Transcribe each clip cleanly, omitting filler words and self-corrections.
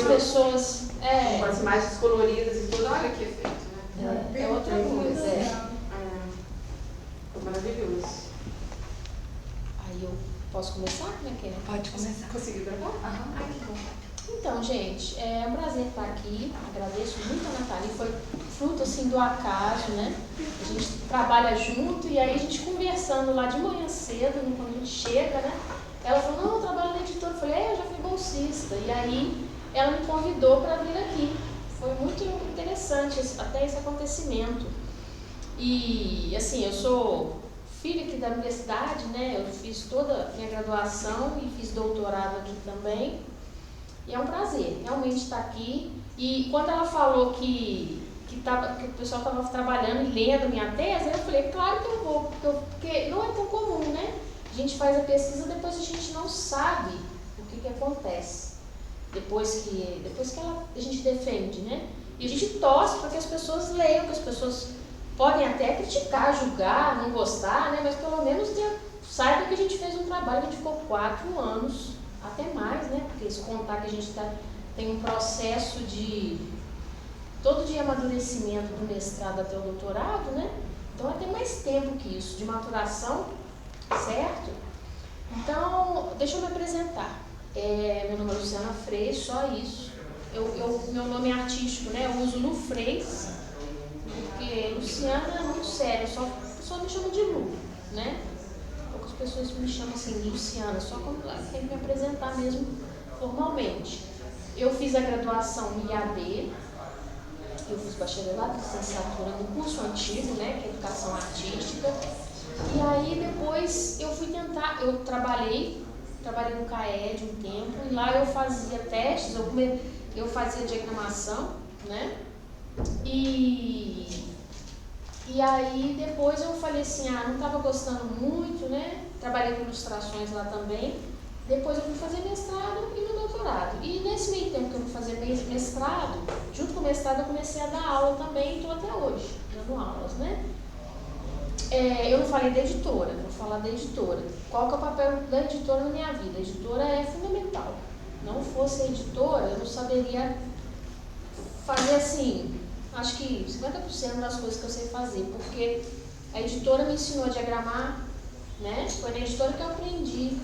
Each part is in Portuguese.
pessoas... Com as imagens coloridas e tudo, olha que efeito, né? É outra coisa, Foi maravilhoso. Aí eu posso começar? Como é que é? Pode começar. Conseguiu gravar? Ai, que bom. Então, gente, é um prazer estar aqui. Agradeço muito a Nathalie. Foi fruto, assim, do acaso, né? A gente trabalha junto e aí a gente conversando lá de manhã cedo, quando a gente chega, né? Ela falou, não, eu trabalho na editora. Eu falei, eu já fui bolsista. E aí ela me convidou para vir aqui. Foi muito interessante até esse acontecimento. E, assim, eu sou filha aqui da universidade, né? Eu fiz toda a minha graduação e fiz doutorado aqui também. E é um prazer realmente estar aqui. E quando ela falou que o pessoal estava trabalhando e lendo minha tese, eu falei, claro que eu vou, porque não é tão comum, né? A gente faz a pesquisa, depois a gente não sabe o que acontece. Depois que a gente defende, né? E a gente torce para que as pessoas leiam, que as pessoas podem até criticar, julgar, não gostar, né? Mas pelo menos saiba que a gente fez um trabalho, a gente ficou 4 anos, até mais, né? Porque se contar que a gente tem um processo todo de amadurecimento do mestrado até o doutorado, né? Então é até mais tempo que isso, de maturação, certo? Então, deixa eu me apresentar. Meu nome é Luciana Freis, só isso. Meu nome é artístico, né? Eu uso Lu Freis, porque Luciana é muito sério, só me chama de Lu, né? Poucas pessoas me chamam assim, Luciana, só quando tem que me apresentar mesmo formalmente. Eu fiz a graduação em IAD, eu fiz bacharelado e licenciatura no curso antigo, né? Que é Educação Artística. E aí depois eu trabalhei no CAED um tempo, e lá eu fazia testes, eu fazia diagramação, né? E aí depois eu falei assim, não estava gostando muito, né? Trabalhei com ilustrações lá também. Depois eu fui fazer mestrado e no doutorado. E nesse meio tempo que eu fui fazer mestrado, junto com o mestrado eu comecei a dar aula também e estou até hoje dando aulas, né? Eu não falei da editora, vou falar da editora. Qual que é o papel da editora na minha vida? A editora é fundamental. Não fosse a editora, eu não saberia fazer assim, acho que 50% das coisas que eu sei fazer, porque a editora me ensinou a diagramar, né? Foi na editora que eu aprendi,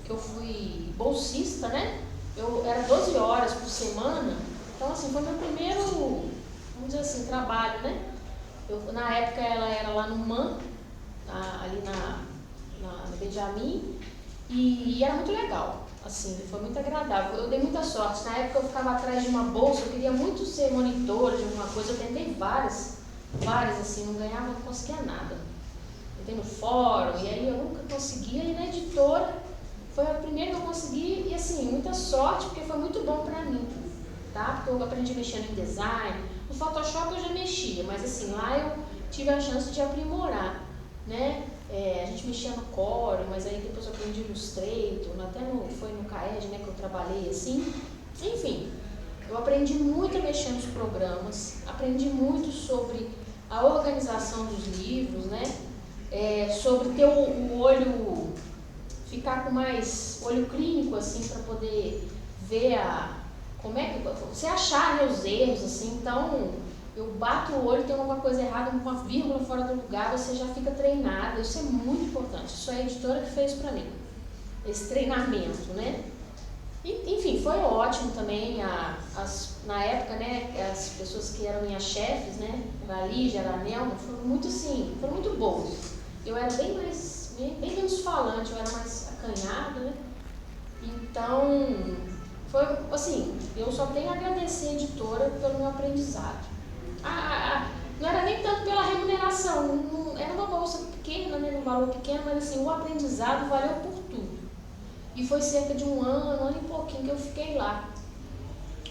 que eu fui bolsista, né? Eu era 12 horas por semana, então assim, foi meu primeiro, vamos dizer assim, trabalho, né? Na época ela era lá no MAN, ali na Benjamin, e era muito legal, assim, foi muito agradável. Eu dei muita sorte. Na época eu ficava atrás de uma bolsa, eu queria muito ser monitora de alguma coisa, eu tentei várias assim, não ganhava, não conseguia nada. Tentei no fórum, e aí eu nunca conseguia, e na editora foi a primeira que eu consegui, e assim, muita sorte, porque foi muito bom pra mim, tá? Porque eu aprendi mexendo em design. No Photoshop eu já mexia, mas assim, lá eu tive a chance de aprimorar, né? A gente mexia no Corel, mas aí depois eu aprendi Illustrator, foi no CAED, né, que eu trabalhei assim. Enfim, eu aprendi muito a mexer nos programas, aprendi muito sobre a organização dos livros, né? Sobre ter o olho, ficar com mais olho clínico, assim, para poder ver como é que você achar, né, os erros, assim. Então eu bato o olho, tem alguma coisa errada, uma vírgula fora do lugar, você já fica treinada. Isso é muito importante, isso é a editora que fez para mim, esse treinamento, né? Enfim, foi ótimo também. Na época, né, as pessoas que eram minhas chefes, né, a Lígia, a Nelma, foram muito boas. Eu era bem menos falante, eu era mais acanhada, né? Então, foi assim, eu só tenho a agradecer a editora pelo meu aprendizado. Não era nem tanto pela remuneração, era uma bolsa pequena, né, um valor pequeno, mas assim, o aprendizado valeu por tudo. E foi cerca de um ano e pouquinho que eu fiquei lá.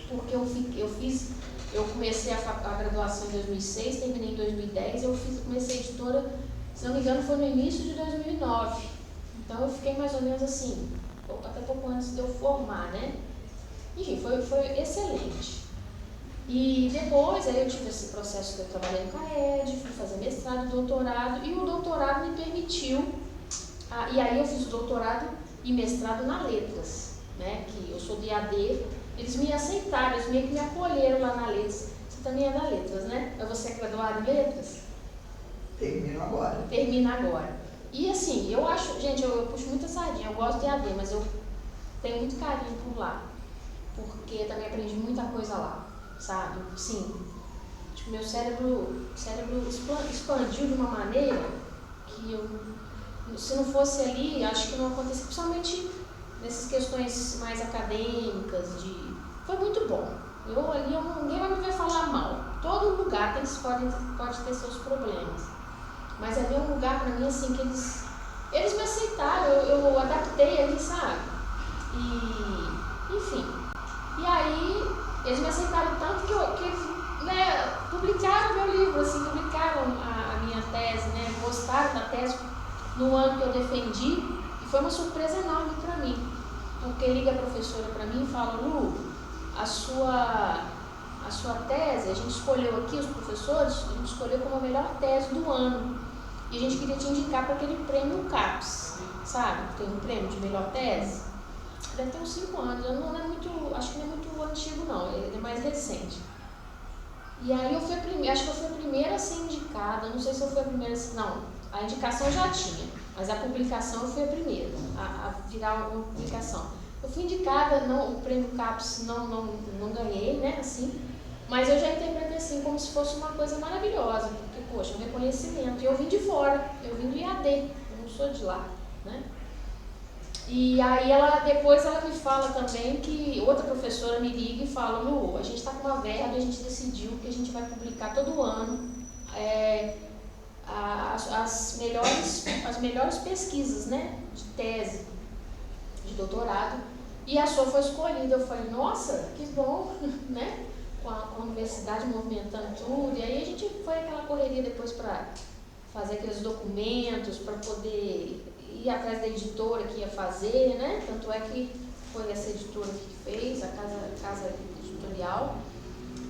Porque eu comecei a graduação em 2006, terminei em 2010, comecei a editora, se não me engano, foi no início de 2009. Então eu fiquei mais ou menos assim, até pouco antes de eu formar, né? Enfim, foi excelente. E depois, aí eu tive esse processo que eu trabalhei no CAED, fui fazer mestrado, doutorado, e o doutorado me permitiu, e aí eu fiz o doutorado e mestrado na letras, né? Que eu sou de AD, eles me aceitaram, eles meio que me acolheram lá na Letras. Você também é da Letras, né? Você é graduado em Letras? Termino agora. Termina agora. E assim, eu acho, gente, eu puxo muita sardinha, eu gosto de AD, mas eu tenho muito carinho por lá, porque também aprendi muita coisa lá, sabe? Sim, tipo, meu cérebro expandiu de uma maneira que se não fosse ali, acho que não acontecia, principalmente nessas questões mais acadêmicas, foi muito bom. Ninguém vai me ver falar mal. Todo lugar pode ter seus problemas. Mas ali é um lugar pra mim, assim, que eles me aceitaram, eu adaptei ali, sabe? E, enfim. E aí, eles me aceitaram tanto que eles, né, publicaram meu livro, assim, publicaram a minha tese, né? Gostaram da tese no ano que eu defendi. E foi uma surpresa enorme pra mim. Porque liga a professora pra mim e fala: Lu, a sua tese, a gente escolheu aqui, os professores, a gente escolheu como a melhor tese do ano. E a gente queria te indicar para aquele prêmio CAPES, sabe? Tem um prêmio de melhor tese. Deve ter uns 5 anos, acho que não é muito antigo não, ele é mais recente. E aí eu fui acho que eu fui a primeira a ser indicada, não sei se eu fui a primeira, não, a indicação já tinha, mas a publicação eu fui a primeira, a virar uma publicação. Eu fui indicada, não, o prêmio CAPES não ganhei, né, assim, mas eu já interpretei assim como se fosse uma coisa maravilhosa, porque, poxa, um reconhecimento. E eu vim de fora, eu vim do IAD, eu não sou de lá, né? E aí depois ela me fala também que outra professora me liga e fala: Lu, a gente está com uma verba, a gente decidiu que a gente vai publicar todo ano as melhores pesquisas, né, de tese, de doutorado, e a sua foi escolhida. Eu falei: nossa, que bom, né? Com a universidade movimentando tudo, e aí a gente foi aquela correria depois para fazer aqueles documentos, para poder ir atrás da editora que ia fazer, né? Tanto é que foi essa editora que fez, a casa editorial.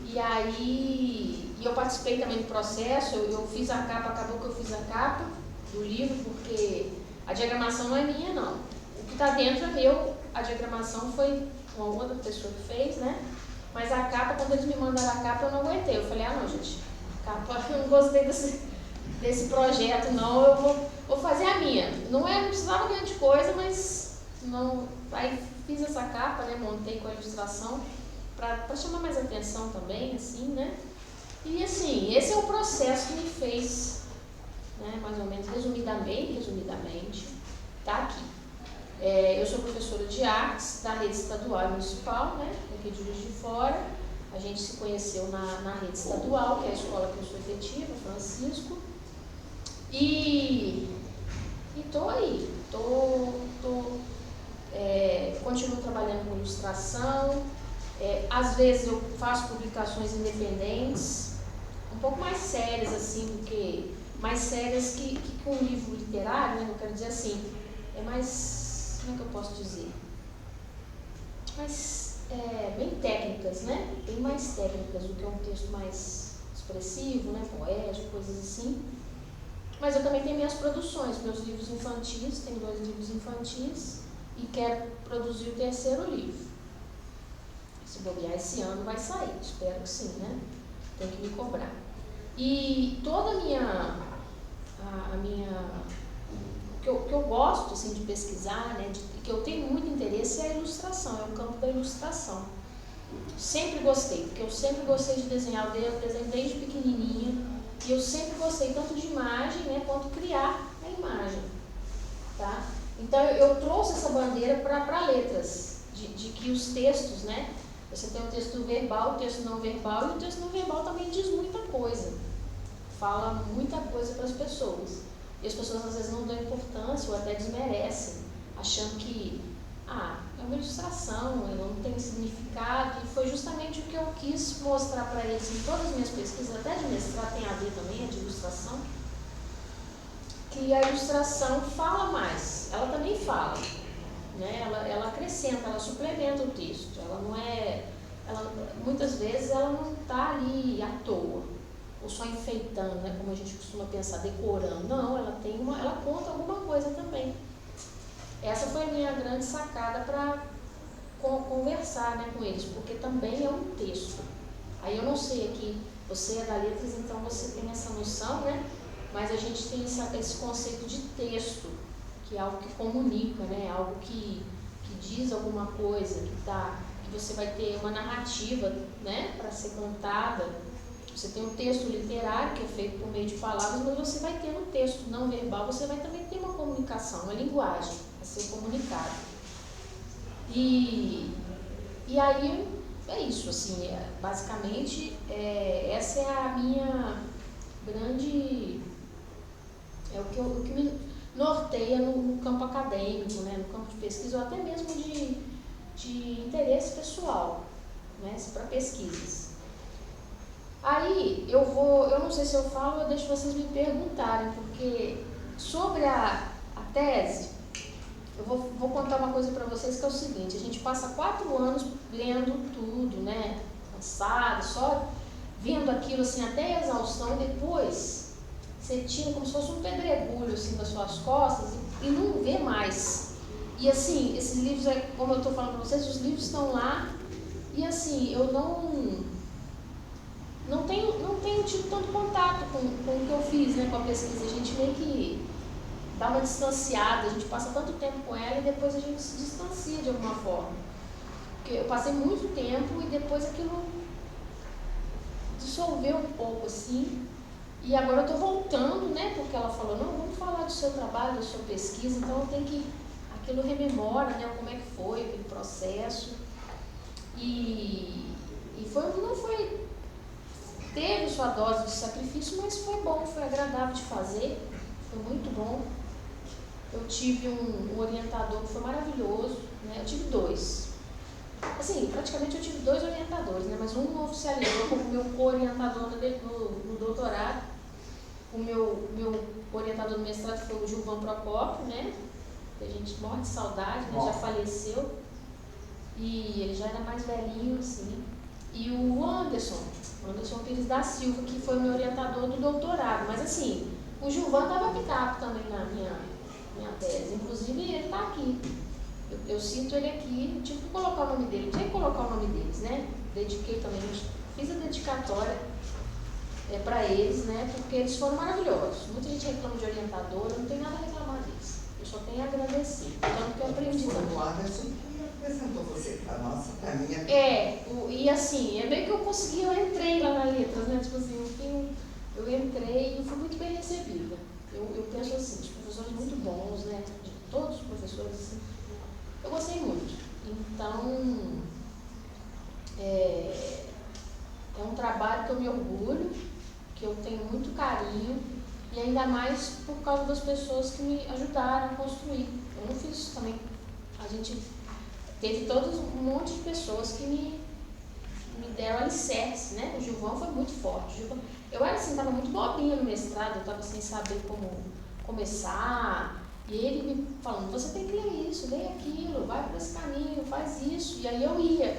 E aí eu participei também do processo, eu fiz a capa, acabou que eu fiz a capa do livro, porque a diagramação não é minha, não. O que está dentro é meu, a diagramação foi uma outra pessoa que fez, né? Mas a capa, quando eles me mandaram a capa, eu não aguentei. Eu falei: ah, não, gente, capa, eu não gostei desse projeto, não, eu vou fazer a minha. Não precisava grande coisa, mas não. Aí fiz essa capa, né, montei com a ilustração, para chamar mais atenção também, assim, né? E assim, esse é o processo que me fez, né, mais ou menos, resumidamente, tá aqui. Eu sou professora de artes da rede estadual e municipal, né, aqui de Juiz de Fora. A gente se conheceu na rede estadual, que é a escola que eu sou efetiva, Francisco. E tô aí, continuo trabalhando com ilustração. Às vezes eu faço publicações independentes, um pouco mais sérias, assim, mais sérias que um livro literário, né? Eu quero dizer assim, é mais, como é que eu posso dizer? Bem técnicas, né? Bem mais técnicas do que um texto mais expressivo, né? Poético, coisas assim. Mas eu também tenho minhas produções, meus livros infantis, tenho 2 livros infantis e quero produzir o 3º livro. Se bobear esse ano vai sair, espero que sim, né? Tem que me cobrar. E toda o que eu gosto, assim, de pesquisar, né, que eu tenho muito interesse, é a ilustração, é o campo da ilustração. Sempre gostei, porque eu sempre gostei de desenhar, eu desenho desde pequenininha, e eu sempre gostei tanto de imagem, né, quanto criar a imagem, tá? Então eu trouxe essa bandeira para letras, de que os textos, né, você tem o texto verbal, o texto não verbal, e o texto não verbal também diz muita coisa, fala muita coisa para as pessoas. E as pessoas às vezes não dão importância ou até desmerecem, achando que é uma ilustração, ela não tem significado. E foi justamente o que eu quis mostrar para eles em todas as minhas pesquisas, até de mestrado tem a ver também, a de ilustração, que a ilustração fala mais, ela também fala, né? Ela acrescenta, ela suplementa o texto, muitas vezes ela não está ali à toa, ou só enfeitando, né, como a gente costuma pensar, decorando. Não, ela conta alguma coisa também. Essa foi a minha grande sacada conversar, né, com eles, porque também é um texto. Aí eu não sei aqui, você é da letras, então você tem essa noção, né? Mas a gente tem esse conceito de texto, que é algo que comunica, né? Algo que diz alguma coisa, que você vai ter uma narrativa, né, para ser contada. Você tem um texto literário, que é feito por meio de palavras, mas você vai ter no texto não verbal, você vai também ter uma comunicação, uma linguagem a ser comunicada. E aí é isso, assim, basicamente essa é a minha grande, o que me norteia no campo acadêmico, né, no campo de pesquisa, ou até mesmo de interesse pessoal, né, para pesquisas. Aí eu não sei se eu falo, eu deixo vocês me perguntarem, porque sobre a tese, eu vou contar uma coisa para vocês, que é o seguinte: a gente passa 4 anos lendo tudo, né, cansado, só vendo aquilo assim até a exaustão, e depois você tira como se fosse um pedregulho assim das suas costas e não vê mais. E assim, esses livros, como eu estou falando para vocês, os livros estão lá, e assim, eu não tenho tido tanto contato com o que eu fiz, né, com a pesquisa. A gente meio que dá uma distanciada, a gente passa tanto tempo com ela e depois a gente se distancia de alguma forma. Porque eu passei muito tempo e depois aquilo dissolveu um pouco assim. E agora eu estou voltando, né, porque ela falou, não, vamos falar do seu trabalho, da sua pesquisa, então eu tenho que, aquilo rememora, né, como é que foi aquele processo. E teve sua dose de sacrifício, mas foi bom, foi agradável de fazer, foi muito bom. Eu tive um orientador que foi maravilhoso, né? Eu tive 2. Assim, praticamente eu tive 2 orientadores, né? Mas um oficializou como meu co-orientador no doutorado. O meu orientador no mestrado foi o Gilvan Procópio, né? Que a gente morre de saudade, né? Já faleceu. E ele já era mais velhinho, assim. E o Anderson Pires da Silva, que foi meu orientador do doutorado. Mas assim, o Gilvan dava pitaco também na minha tese. Inclusive, ele está aqui. Eu cito ele aqui, tive que colocar o nome dele. Tinha que colocar o nome deles, né? Dediquei também, fiz a dedicatória para eles, né? Porque eles foram maravilhosos. Muita gente reclama de orientador, eu não tenho nada a reclamar deles. Eu só tenho a agradecer. Tanto que eu aprendi também. O Anderson que apresentou você para mim. E assim, é meio que eu entrei lá na letras, né? Tipo assim, eu entrei e fui muito bem recebida. Eu penso assim, os professores muito bons, né? De todos os professores, assim, eu gostei muito. Então, é um trabalho que eu me orgulho, que eu tenho muito carinho, e ainda mais por causa das pessoas que me ajudaram a construir. Eu não fiz isso também. A gente teve um monte de pessoas que me deram alicerce, né? O Gilvan foi muito forte. Eu era assim, estava muito bobinha no mestrado, eu estava sem saber como começar, e ele me falando, você tem que ler isso, lê aquilo, vai por esse caminho, faz isso. E aí eu ia,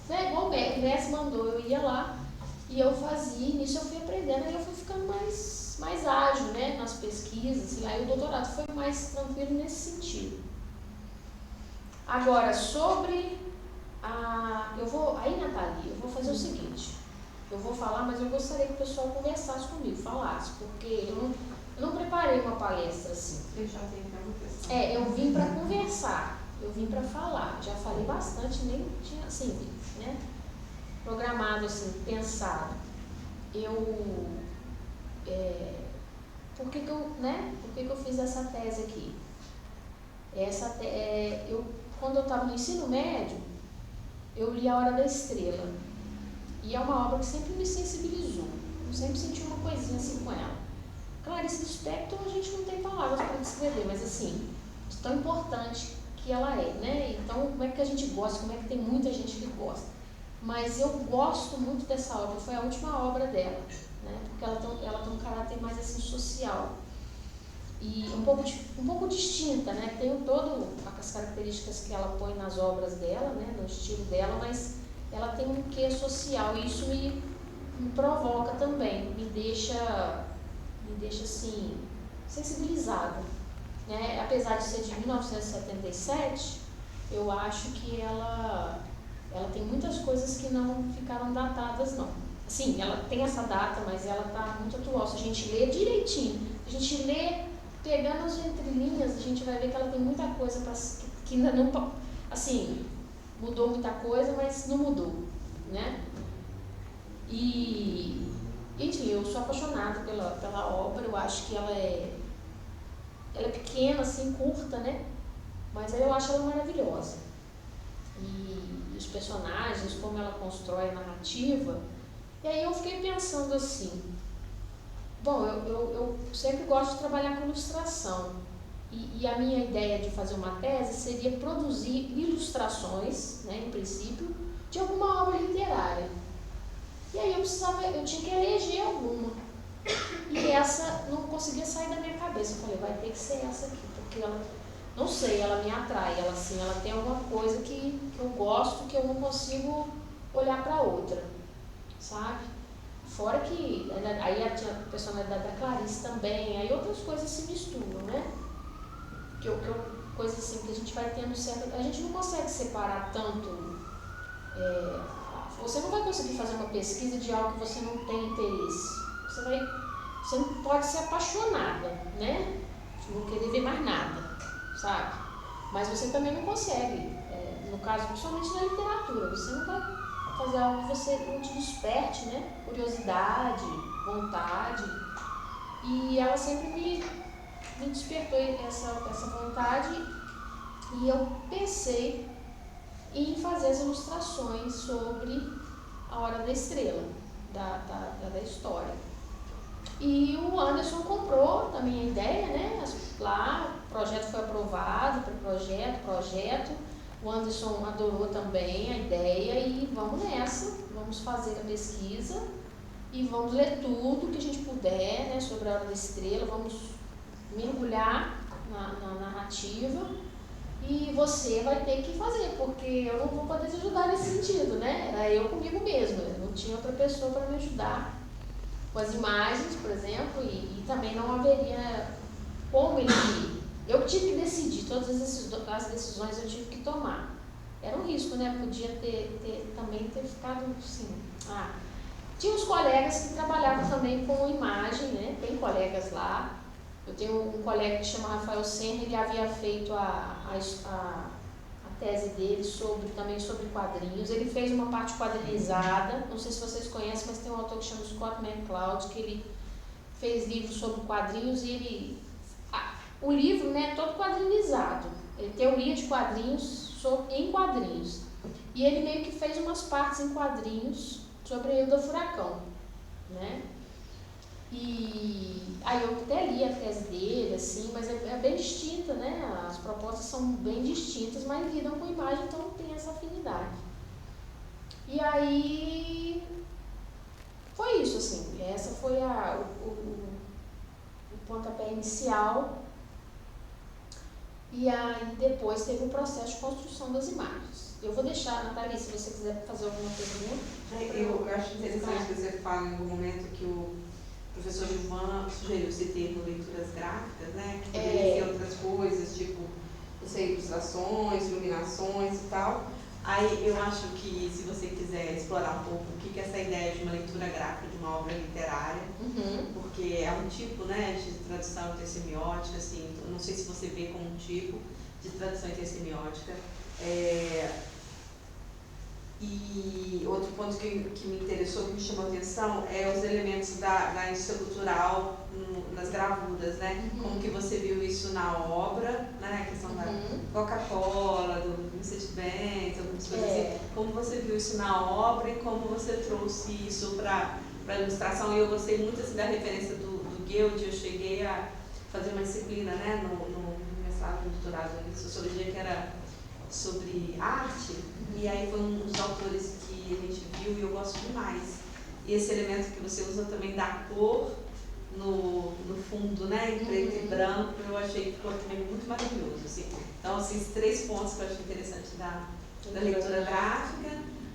né, igual o Messi mandou, eu ia lá e eu fazia, e nisso eu fui aprendendo, aí eu fui ficando mais ágil, né, nas pesquisas, e aí o doutorado foi mais tranquilo nesse sentido. Agora, sobre Nathalie, eu vou fazer o seguinte, eu vou falar, mas eu gostaria que o pessoal conversasse comigo, falasse, porque eu não preparei uma palestra assim. Eu já tenho uma questão. Eu vim para conversar, eu vim para falar, já falei bastante, nem tinha assim, né, programado assim, pensado. Por que eu fiz essa tese aqui? Quando eu estava no ensino médio, eu li A Hora da Estrela. E é uma obra que sempre me sensibilizou. Eu sempre senti uma coisinha assim com ela. Clarice Lispector, a gente não tem palavras para descrever, mas assim, de tão importante que ela é, né? Então, como é que a gente gosta, como é que tem muita gente que gosta. Mas eu gosto muito dessa obra, foi a última obra dela, né? Porque ela tem um caráter mais assim social. E um pouco distinta, né? Tem todas as características que ela põe nas obras dela, né? No estilo dela, mas ela tem um quê social, e isso me provoca também, me deixa assim, sensibilizada, né? Apesar de ser de 1977, eu acho que ela tem muitas coisas que não ficaram datadas, não. Sim, ela tem essa data, mas ela está muito atual. Se a gente lê direitinho, se a gente lê pegando as entrelinhas, a gente vai ver que ela tem muita coisa que ainda não... Assim, mudou muita coisa, mas não mudou, né? E, enfim, eu sou apaixonada pela obra. Eu acho que ela é pequena, assim, curta, né? Mas eu acho ela maravilhosa. E os personagens, como ela constrói a narrativa. E aí eu fiquei pensando assim, bom, eu sempre gosto de trabalhar com ilustração. E a minha ideia de fazer uma tese seria produzir ilustrações, né, em princípio, de alguma obra literária. E aí eu tinha que eleger alguma. E essa não conseguia sair da minha cabeça. Eu falei, vai ter que ser essa aqui, porque ela, não sei, ela me atrai. Ela, assim, ela tem alguma coisa que eu gosto, que eu não consigo olhar para outra, sabe? Fora que, aí tinha a personalidade da Clarice também, aí outras coisas se misturam, né? Coisa assim que a gente vai tendo certo. A gente não consegue separar tanto. Você não vai conseguir fazer uma pesquisa de algo que você não tem interesse. Você não pode ser apaixonada, né? Não querer ver mais nada, sabe? Mas você também não consegue, no caso, principalmente na literatura, você não vai fazer algo que você não te desperte, né? Curiosidade, vontade. E ela sempre me despertou essa vontade, e eu pensei em fazer as ilustrações sobre A Hora da Estrela, da história. E o Anderson comprou também a ideia, né? Lá, o projeto foi aprovado, projeto. O Anderson adorou também a ideia e vamos nessa, vamos fazer a pesquisa e vamos ler tudo que a gente puder, né, sobre A Hora da Estrela, vamos mergulhar na narrativa. E você vai ter que fazer, porque eu não vou poder te ajudar nesse sentido, né? Era eu comigo mesma, eu não tinha outra pessoa para me ajudar com as imagens, por exemplo, e também não haveria como ele... Eu tive que decidir, todas as decisões eu tive que tomar. Era um risco, né? Podia também ter ficado assim... Tinha uns colegas que trabalhavam também com imagem, né? Tem colegas lá. Eu tenho um colega que chama Rafael Senna, ele havia feito a tese dele também sobre quadrinhos. Ele fez uma parte quadrinizada, não sei se vocês conhecem, mas tem um autor que chama Scott McCloud, que ele fez livros sobre quadrinhos e o livro, né, é todo quadrinizado. Ele teoria de quadrinhos em quadrinhos. E ele meio que fez umas partes em quadrinhos sobre a Ilha do Furacão, né? E aí eu até li a tese dele, assim, mas é bem distinta, né? As propostas são bem distintas, mas lidam com imagem, então tem essa afinidade. E aí foi isso, assim, essa foi o pontapé inicial. E aí depois teve o processo de construção das imagens. Eu vou deixar, Nathalie, se você quiser fazer alguma pergunta. Eu acho interessante que você fala em algum momento que o professor Gilvan sugeriu esse termo leituras gráficas, né? Que poderia ser outras coisas, tipo, não sei, ilustrações, iluminações e tal. Aí eu acho que se você quiser explorar um pouco o que é essa ideia de uma leitura gráfica de uma obra literária, porque é um tipo, né, de tradução intersemiótica, assim, não sei se você vê como um tipo de tradução intersemiótica. E outro ponto que me interessou, que me chamou a atenção, é os elementos da indústria cultural nas gravuras, né? Como que você viu isso na obra, né? A questão da Coca-Cola, do Mercedes-Benz, algumas coisas assim. Como você viu isso na obra e como você trouxe isso para a ilustração? E eu gostei muito assim, da referência do Goethe. Eu cheguei a fazer uma disciplina, né, no mestrado, no doutorado em Sociologia, que era sobre arte, e aí foi um dos autores que a gente viu e eu gosto demais. E esse elemento que você usa também da cor no fundo, né, em preto e branco, eu achei que ficou também muito maravilhoso. Assim. Então, assim, esses 3 pontos que eu achei interessante da leitura gráfica,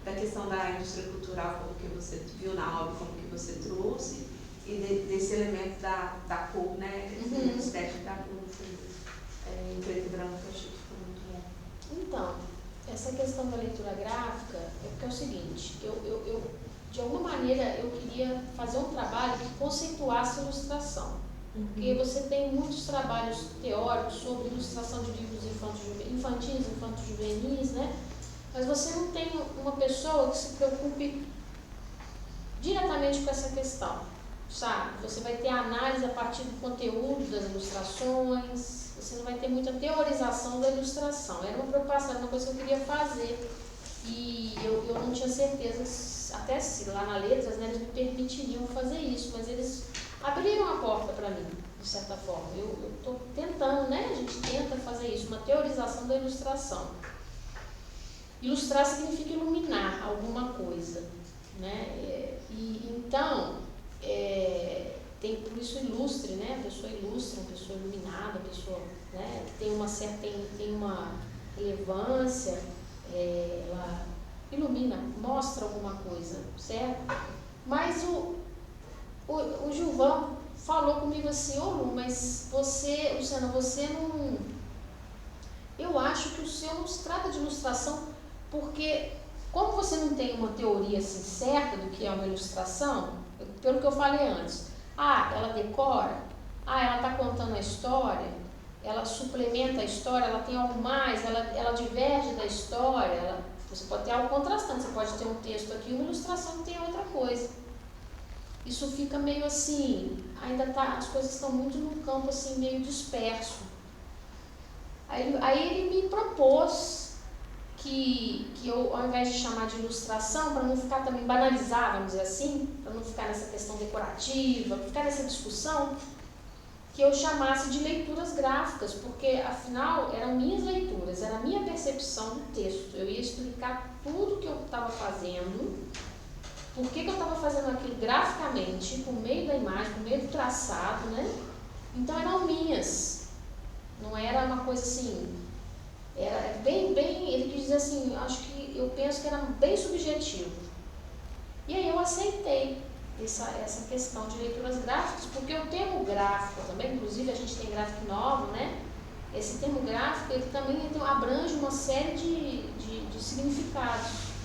da questão da indústria cultural, como que você viu na obra, como que você trouxe, e desse elemento da cor, né, esse elemento estético da cor, em preto e branco, eu achei que ficou muito bom. Então, Essa questão da leitura gráfica é porque é o seguinte, eu de alguma maneira eu queria fazer um trabalho que conceituasse ilustração. Porque você tem muitos trabalhos teóricos sobre ilustração de livros infantis, infanto-juvenis, né? Mas você não tem uma pessoa que se preocupe diretamente com essa questão, sabe? Você vai ter análise a partir do conteúdo das ilustrações, você não vai ter muita teorização da ilustração. Era uma preocupação, era uma coisa que eu queria fazer e eu não tinha certeza, até se lá na Letras, né, eles me permitiriam fazer isso, mas eles abriram a porta para mim, de certa forma. Eu estou tentando, né? A gente tenta fazer isso, uma teorização da ilustração. Ilustrar significa iluminar alguma coisa, né? Então, tem por isso ilustre, né? A pessoa ilustra, uma pessoa iluminada, a pessoa, né, tem uma certa, tem uma relevância, ela ilumina, mostra alguma coisa, certo? Mas o Gilvan falou comigo assim, Lu, mas você, Luciana, você não... Eu acho que o senhor não se trata de ilustração, porque como você não tem uma teoria assim certa do que é uma ilustração, pelo que eu falei antes, ela decora, ela está contando a história, ela suplementa a história, ela tem algo mais, ela diverge da história, você pode ter algo contrastante, você pode ter um texto aqui, uma ilustração que tem outra coisa. Isso fica meio assim, as coisas estão muito num campo assim, meio disperso. Aí ele me propôs que eu, ao invés de chamar de ilustração, para não ficar também banalizar, vamos dizer assim, para não ficar nessa questão decorativa, para ficar nessa discussão, que eu chamasse de leituras gráficas, porque afinal eram minhas leituras, era a minha percepção do texto. Eu ia explicar tudo que eu estava fazendo, por que eu estava fazendo aquilo graficamente, por meio da imagem, por meio do traçado, né? Então eram minhas, não era uma coisa assim, era bem, ele quis dizer assim, eu penso que era bem subjetivo. E aí eu aceitei essa questão de leituras gráficas, porque o termo gráfico também, inclusive a gente tem gráfico novo, né? Esse termo gráfico, ele também abrange uma série de significados.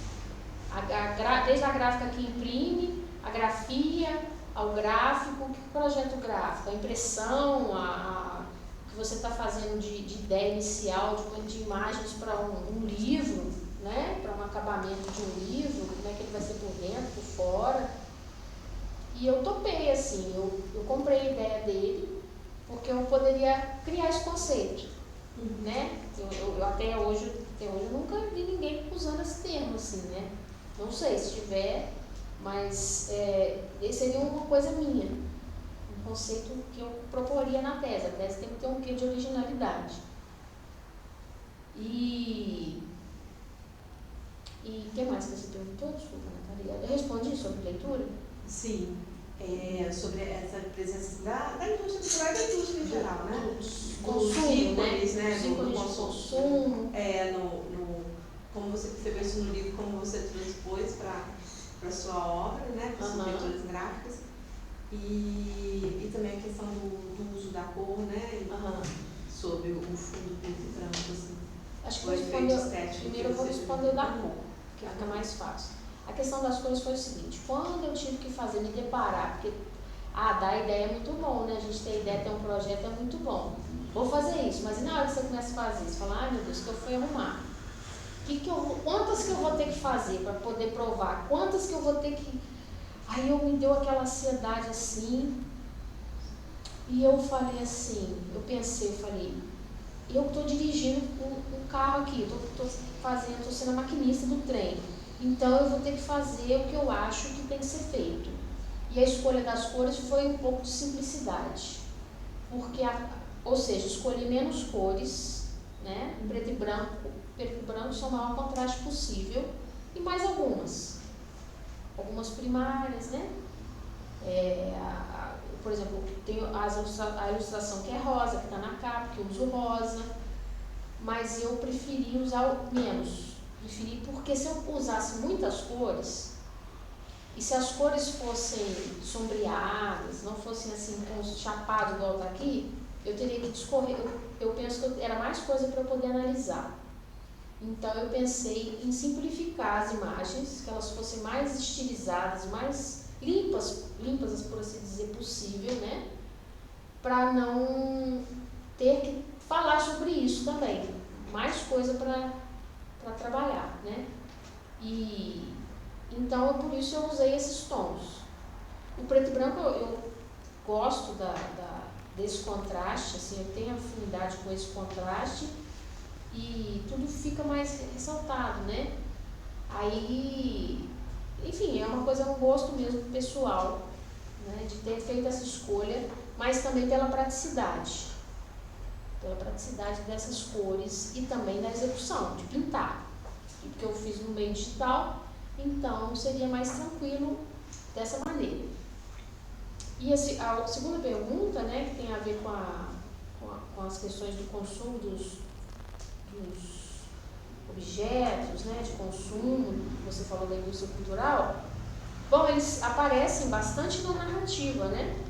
Desde a gráfica que imprime, a grafia, ao gráfico, o que projeta o gráfico? A impressão, que você está fazendo de ideia inicial, de imagens para um livro, né? Para um acabamento de um livro, como é que ele vai ser por dentro, por fora. E eu topei, assim, eu comprei a ideia dele, porque eu poderia criar esse conceito, né? Eu até hoje eu nunca vi ninguém usando esse termo, assim, né? Não sei se tiver, mas esse seria uma coisa minha, um conceito que eu proporia na tese. A tese tem que ter um quê de originalidade. E o que mais que você perguntou? Desculpa, Natália. Eu respondi sobre leitura? Sim. Sobre essa presença da indústria cultural e da indústria em geral, né? Dos ícones, né? Dos ícones de consumo. Como você percebeu isso no livro, como você transpôs para a sua obra, né? Para suas leituras gráficas. E também a questão do uso da cor, né? Sobre o fundo preto e branco, assim. Acho que primeiro eu vou responder da cor, que fica mais fácil. A questão das cores foi o seguinte, quando eu tive que me deparar, porque dar a ideia é muito bom, né? A gente ter ideia, ter um projeto é muito bom. Vou fazer isso, mas e na hora que você começa a fazer isso? Fala, meu Deus, que eu fui arrumar. Quantas que eu vou ter que fazer para poder provar? Quantas que eu vou ter que... Aí me deu aquela ansiedade assim, e eu falei assim, eu falei, eu estou dirigindo um carro aqui, estou sendo a maquinista do trem. Então, eu vou ter que fazer o que eu acho que tem que ser feito. E a escolha das cores foi um pouco de simplicidade. Porque, ou seja, escolhi menos cores, né? Preto e branco são o maior contraste possível. E mais algumas. Algumas primárias, né? Por exemplo, tem a ilustração que é rosa, que está na capa, que eu uso rosa. Mas eu preferi usar menos. Porque se eu usasse muitas cores, e se as cores fossem sombreadas, não fossem assim com os chapados igual está aqui, eu teria que discorrer. Eu penso que era mais coisa para eu poder analisar. Então eu pensei em simplificar as imagens, que elas fossem mais estilizadas, mais limpas por assim dizer, possível, né? Para não ter que falar sobre isso também. Mais coisa para trabalhar, né? E então por isso eu usei esses tons. O preto e branco eu gosto desse contraste, assim, eu tenho afinidade com esse contraste e tudo fica mais ressaltado, né? Aí, enfim, é uma coisa, um gosto mesmo pessoal, né? De ter feito essa escolha, mas também pela praticidade dessas cores e também da execução, de pintar. Porque eu fiz no meio digital, então seria mais tranquilo dessa maneira. E a segunda pergunta, né, que tem a ver com as questões do consumo dos objetos, né, de consumo, você falou da indústria cultural, bom, eles aparecem bastante na narrativa, né?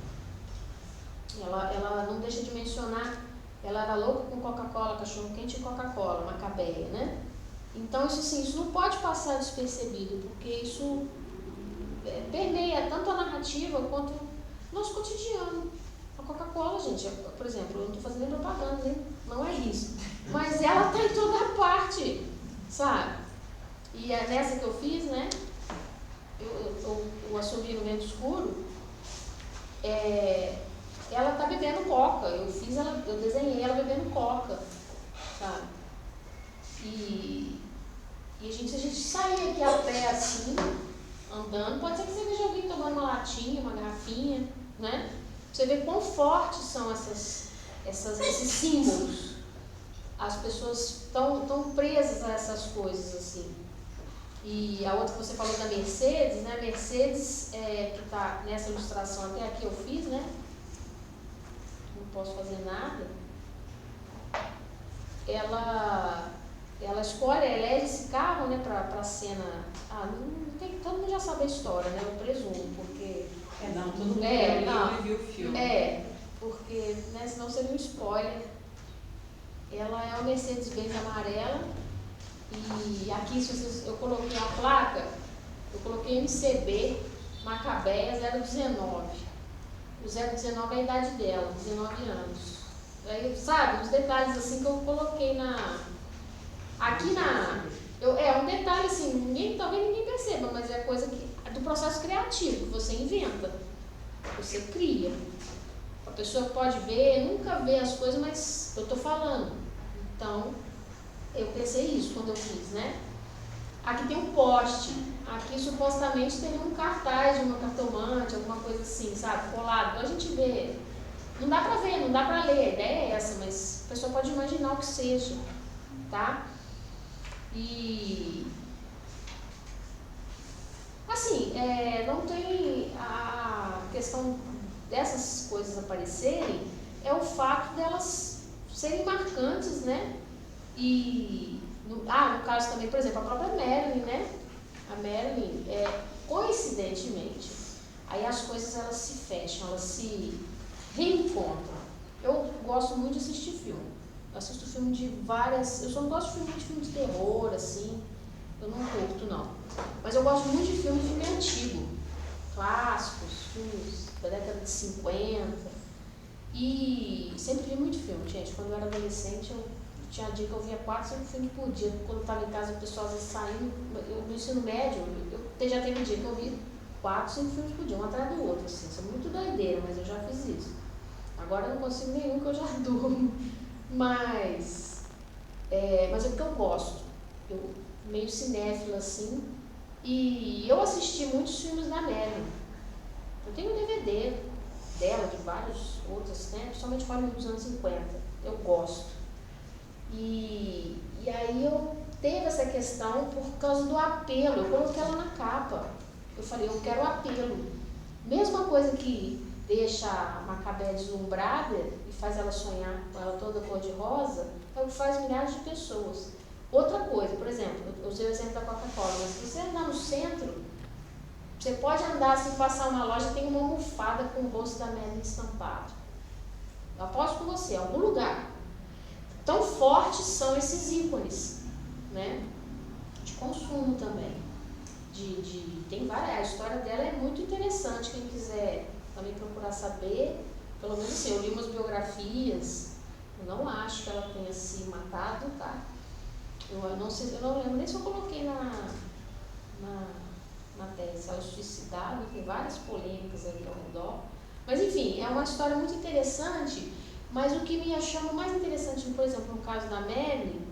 Ela não deixa de mencionar, ela era louca com Coca-Cola, cachorro-quente e Coca-Cola, Macabeia, né? Então, isso não pode passar despercebido, porque isso permeia tanto a narrativa quanto o nosso cotidiano. A Coca-Cola, gente, por exemplo, eu não estou fazendo propaganda, né? Não é isso. Mas ela está em toda parte, sabe? E nessa que eu fiz, né? O Assovio no Vento Escuro, ela está bebendo coca. Eu desenhei ela bebendo coca, sabe? E se a gente sair aqui a pé assim, andando, pode ser que você veja alguém tomando uma latinha, uma garrafinha, né? Você vê quão fortes são esses símbolos. As pessoas estão presas a essas coisas, assim. E a outra que você falou da Mercedes, né? Mercedes, que está nessa ilustração até aqui eu fiz, né? Não posso fazer nada. Ela escolhe, elege esse carro, né, para a cena. Todo mundo já sabe a história, né? Eu presumo, porque... todo mundo viu o filme. Porque, né, senão seria um spoiler. Ela é uma Mercedes-Benz amarela e aqui eu coloquei a placa, eu coloquei MCB Macabeia 019. O 019 é a idade dela, 19 anos. Aí, sabe, os detalhes assim que eu coloquei um detalhe assim, talvez ninguém perceba, mas é coisa do processo criativo que você inventa, você cria. A pessoa pode ver, nunca vê as coisas, mas eu estou falando. Então, eu pensei isso quando eu fiz, né? Aqui tem um poste, aqui supostamente teria um cartaz de uma cartomante, alguma coisa assim, sabe, colado, pra gente ver. Não dá pra ver, não dá pra ler, a ideia é essa, mas a pessoa pode imaginar o que seja, tá? E... assim, não tem a questão dessas coisas aparecerem, é o fato delas serem marcantes, né? E, no caso também, por exemplo, a própria Marilyn, né? A Marilyn, coincidentemente, aí as coisas elas se fecham, elas se reencontram. Eu gosto muito de assistir filme. Eu assisto filme de várias... Eu só não gosto de filme de terror, assim. Eu não curto, não. Mas eu gosto muito de filme antigo. Clássicos, filmes da década de 50. E sempre vi muito filme, gente. Quando eu era adolescente, eu tinha dia que eu via 4, 5 filmes por dia. Quando eu estava em casa, o pessoal às vezes saindo. No ensino médio, já teve um dia que eu vi 4, 5 filmes por dia, um atrás do outro. Assim. Isso é muito doideira, mas eu já fiz isso. Agora eu não consigo nenhum, que eu já durmo. Mas é porque eu gosto. Eu meio cinéfila, assim. E eu assisti muitos filmes da Marilyn. Eu tenho um DVD dela, de vários outros, né? Principalmente Hollywood dos anos 50. Eu gosto. E aí eu teve essa questão por causa do apelo. Eu coloquei ela na capa. Eu falei, eu quero apelo. Mesma coisa que deixa a Macabeia deslumbrada e faz ela sonhar com ela toda cor-de-rosa, é o que faz milhares de pessoas. Outra coisa, por exemplo, eu usei o exemplo da Coca-Cola, mas se você andar no centro, você pode andar assim, passar uma loja, tem uma almofada com o rosto da Marilyn estampado. Eu aposto com você, em algum lugar. Tão fortes são esses ícones. né? De consumo também. Tem várias, a história dela é muito interessante, quem quiser também procurar saber, pelo menos assim, eu li umas biografias, eu não acho que ela tenha se matado, tá? Eu não sei, eu não lembro nem se eu coloquei na tese, ela suicidada, tem várias polêmicas ali ao redor, mas enfim, é uma história muito interessante, mas o que me achou mais interessante, por exemplo, no caso da Marilyn,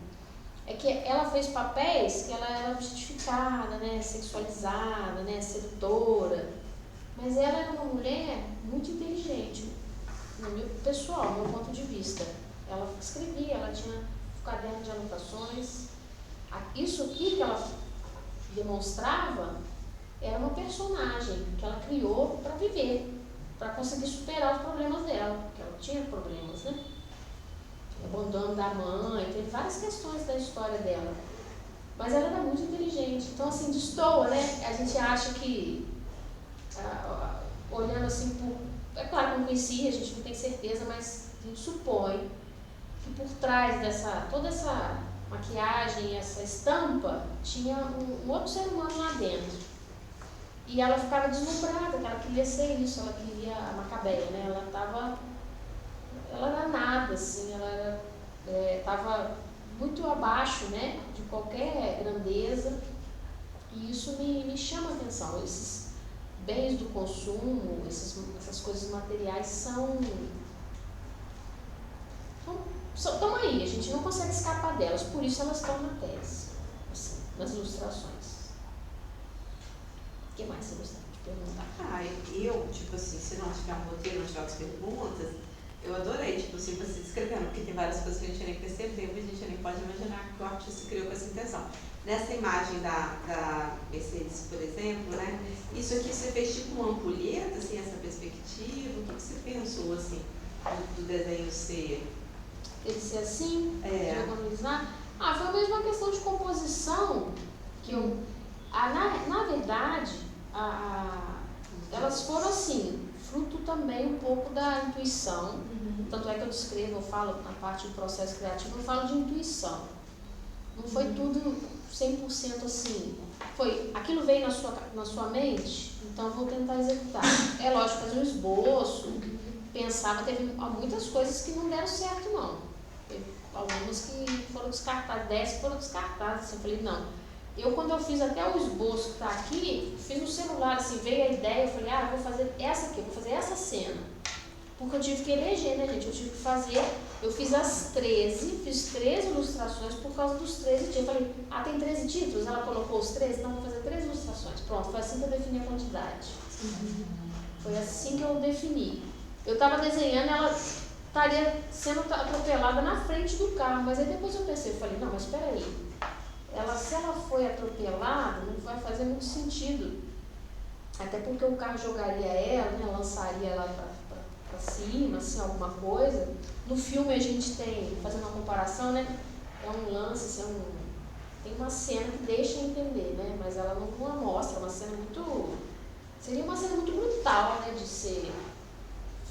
é que ela fez papéis que ela era objetificada, né, sexualizada, né, sedutora, mas ela era uma mulher muito inteligente, no meu pessoal, no meu ponto de vista. Ela escrevia, ela tinha um caderno de anotações. Isso aqui que ela demonstrava era uma personagem que ela criou para viver, para conseguir superar os problemas dela, porque ela tinha problemas, né? Abandono da mãe, teve várias questões da história dela. Mas ela era muito inteligente. Então, assim, destoa, né? A gente acha que, olhando assim, é claro que não conhecia, a gente não tem certeza, mas a gente supõe que por trás toda essa maquiagem, essa estampa, tinha um outro ser humano lá dentro. E ela ficava deslumbrada, que ela queria ser isso, ela queria a Macabeia, né? Ela era nada, assim, ela estava muito abaixo, né, de qualquer grandeza, e isso me chama a atenção. Esses bens do consumo, essas coisas materiais estão aí, a gente não consegue escapar delas, por isso elas estão na tese, assim, nas ilustrações. O que mais você gostaria de perguntar? Eu, tipo assim, se não tiver um roteiro, não tiver as perguntas, eu adorei, tipo assim, você descrevendo, porque tem várias coisas que a gente nem percebeu e a gente nem pode imaginar que o artista criou com essa intenção. Nessa imagem da Mercedes, por exemplo, né, isso aqui você fez tipo uma ampulheta, assim, essa perspectiva, o que você pensou, assim, do desenho ser? Ele ser assim, de organizar? Foi mesmo uma questão de composição, que na verdade, elas foram assim, fruto também um pouco da intuição, tanto é que eu descrevo, eu falo na parte do processo criativo, eu falo de intuição. Não foi tudo 100% assim, aquilo veio na sua mente, então eu vou tentar executar. É lógico, fazer um esboço, pensava, teve muitas coisas que não deram certo não. Teve algumas que foram descartadas, 10 que foram descartadas, assim, eu falei, não. Quando eu fiz até o esboço que está aqui, fiz no celular, assim, veio a ideia, eu falei, eu vou fazer essa aqui, eu vou fazer essa cena. Porque eu tive que eleger, né, gente? Eu tive que fazer, eu fiz fiz 13 ilustrações por causa dos 13 títulos. Eu falei, tem 13 títulos? Ela colocou os 13? Então, vou fazer 13 ilustrações. Pronto, foi assim que eu defini a quantidade. Foi assim que eu defini. Eu estava desenhando, ela estaria sendo atropelada na frente do carro, mas aí depois eu pensei, eu falei, não, mas espera aí. Se ela foi atropelada, não vai fazer muito sentido. Até porque o carro jogaria ela, né, lançaria ela para cima, assim, alguma coisa. No filme a gente tem, fazendo uma comparação, né, é um lance, assim, tem uma cena que deixa entender, né, mas ela não mostra, uma cena seria uma cena muito brutal, né, de ser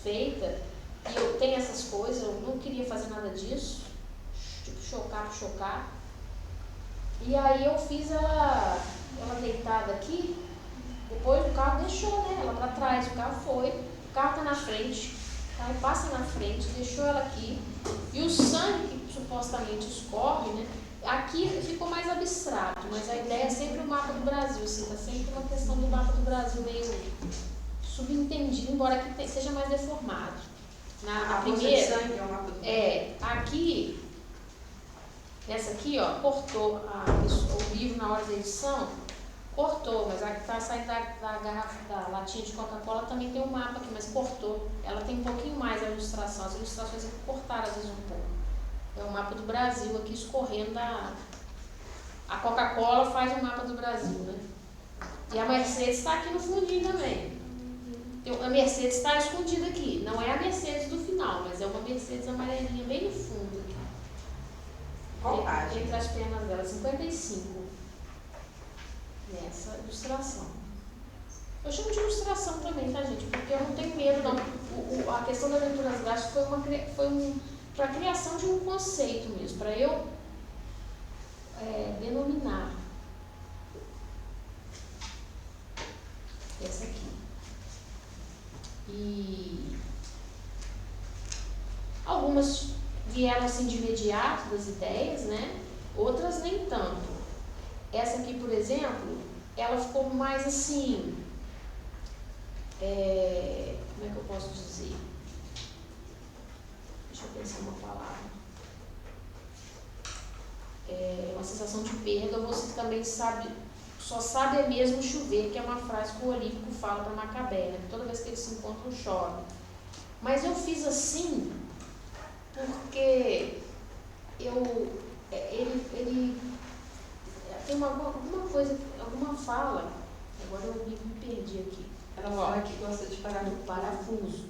feita. E eu tenho essas coisas, eu não queria fazer nada disso, tipo, chocar. E aí eu fiz ela deitada aqui, depois o carro deixou, né, ela para trás, o carro foi, o carro tá na frente, aí passa na frente, deixou ela aqui, e o sangue que supostamente escorre, né, aqui ficou mais abstrato, mas a ideia é sempre o mapa do Brasil, assim, tá sempre uma questão do mapa do Brasil meio subentendido, embora que seja mais deformado. Na primeira, de sangue é o mapa do Brasil. Aqui, essa aqui, ó, cortou o livro na hora da edição, cortou, mas a que está saindo da garrafa, da latinha de Coca-Cola também tem um mapa aqui, mas cortou. Ela tem um pouquinho mais a ilustração, as ilustrações aqui cortaram às vezes um pouco. É o mapa do Brasil aqui escorrendo a Coca-Cola faz o mapa do Brasil, né? E a Mercedes está aqui no fundinho também. A Mercedes está escondida aqui, não é a Mercedes do final, mas é uma Mercedes amarelinha bem no fundo aqui. Qual página? Entre as pernas dela, 55. Nessa ilustração. Eu chamo de ilustração também, tá, gente? Porque eu não tenho medo, não. A questão das leituras gráficas foi para a criação de um conceito mesmo, para eu denominar. Essa aqui. E algumas vieram assim de imediato das ideias, né? Outras nem tanto. Essa aqui, por exemplo, ela ficou mais assim, como é que eu posso dizer? Deixa eu pensar uma palavra. Uma sensação de perda, você também sabe, só sabe é mesmo chover, que é uma frase que o Olímpico fala para Macabé, né? Toda vez que eles se encontram, chove. Mas eu fiz assim porque ele tem alguma coisa, alguma fala, agora eu me perdi aqui. Ela fala que gosta de parafuso.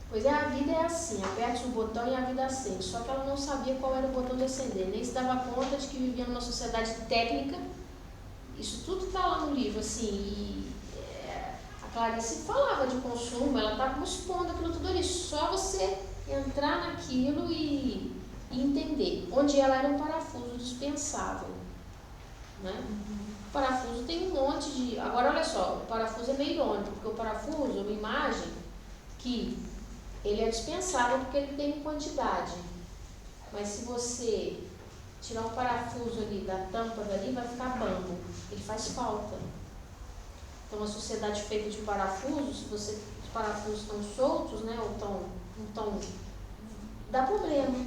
Pois é, a vida é assim, aperte o botão e a vida acende. Só que ela não sabia qual era o botão de acender, nem se dava conta de que vivia numa sociedade técnica. Isso tudo está lá no livro, assim, e a Clarice falava de consumo, ela estava expondo aquilo tudo ali, só você entrar naquilo e entender. Onde ela era um parafuso dispensável, né? O parafuso tem um monte de... Agora, olha só, o parafuso é meio irônico, porque o parafuso é uma imagem que ele é dispensável porque ele tem quantidade. Mas se você tirar um parafuso ali da tampa dali, vai ficar bambo. Ele faz falta. Então, uma sociedade feita de parafusos, se os parafusos estão soltos, né, ou estão... dá problema.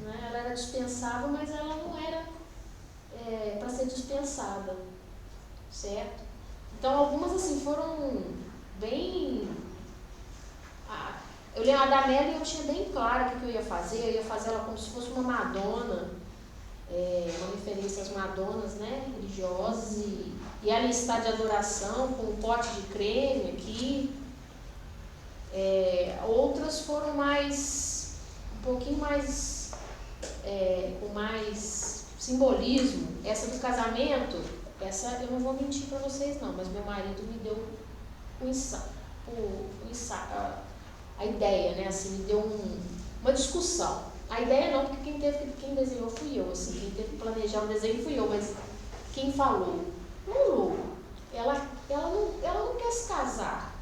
Né? Ela era dispensável, mas ela não era para ser dispensada. Certo? Então, algumas assim foram bem... eu lembro a da Amélia, eu tinha bem claro o que eu ia fazer. Eu ia fazer ela como se fosse uma Madonna, uma referência às Madonas, né, religiosas, e ela em estado de adoração, com um pote de creme aqui. Outras foram um pouquinho mais, com mais simbolismo. Essa do casamento, essa eu não vou mentir para vocês não, mas meu marido me deu a ideia, né, assim, me deu uma discussão. A ideia não, porque quem desenhou fui eu, assim, quem teve que planejar o desenho fui eu, mas quem falou? Lu, ela não quer se casar,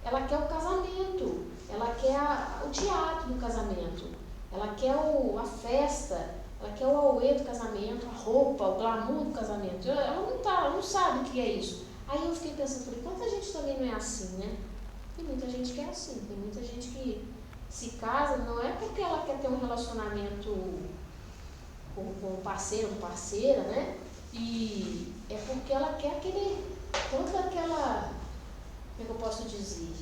ela quer o casamento, ela quer o teatro do casamento, ela quer a festa, ela quer o auê do casamento, a roupa, o glamour do casamento. Ela não sabe o que é isso. Aí eu fiquei pensando, falei, quanta gente também não é assim, né? Tem muita gente que é assim, tem muita gente que se casa não é porque ela quer ter um relacionamento com um parceiro, com parceira, né? E é porque ela quer toda aquela, como é que eu posso dizer,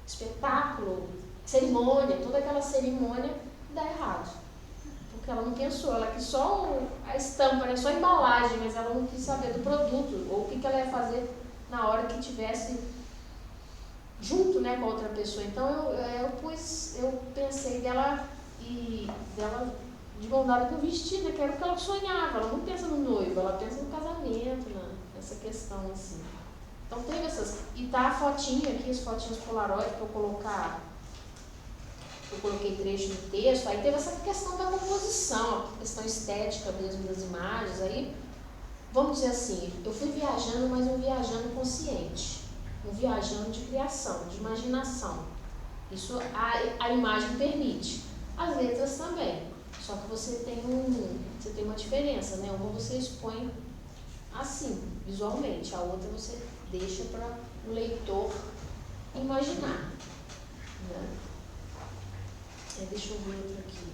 espetáculo, cerimônia, toda aquela cerimônia dá errado. Porque ela não pensou, ela quis só a estampa, né? Só a embalagem, mas ela não quis saber do produto, ou o que ela ia fazer na hora que tivesse junto, né, com a outra pessoa. Então eu pensei dela de mão dada com o vestido, que era o que ela sonhava. Ela não pensa no noivo, ela pensa no casamento, nessa questão assim. Então teve essas. E tá a fotinha aqui, as fotinhas Polaroid para eu colocar. Eu coloquei trecho do texto. Aí teve essa questão da composição, a questão estética mesmo das imagens. Aí, vamos dizer assim, eu fui viajando, mas um viajando consciente. Um viajando de criação, de imaginação. Isso a imagem permite. As letras também. Só que você tem uma diferença, né? Uma você expõe assim, visualmente. A outra você deixa para o leitor imaginar. Né? Deixa eu ver outra aqui.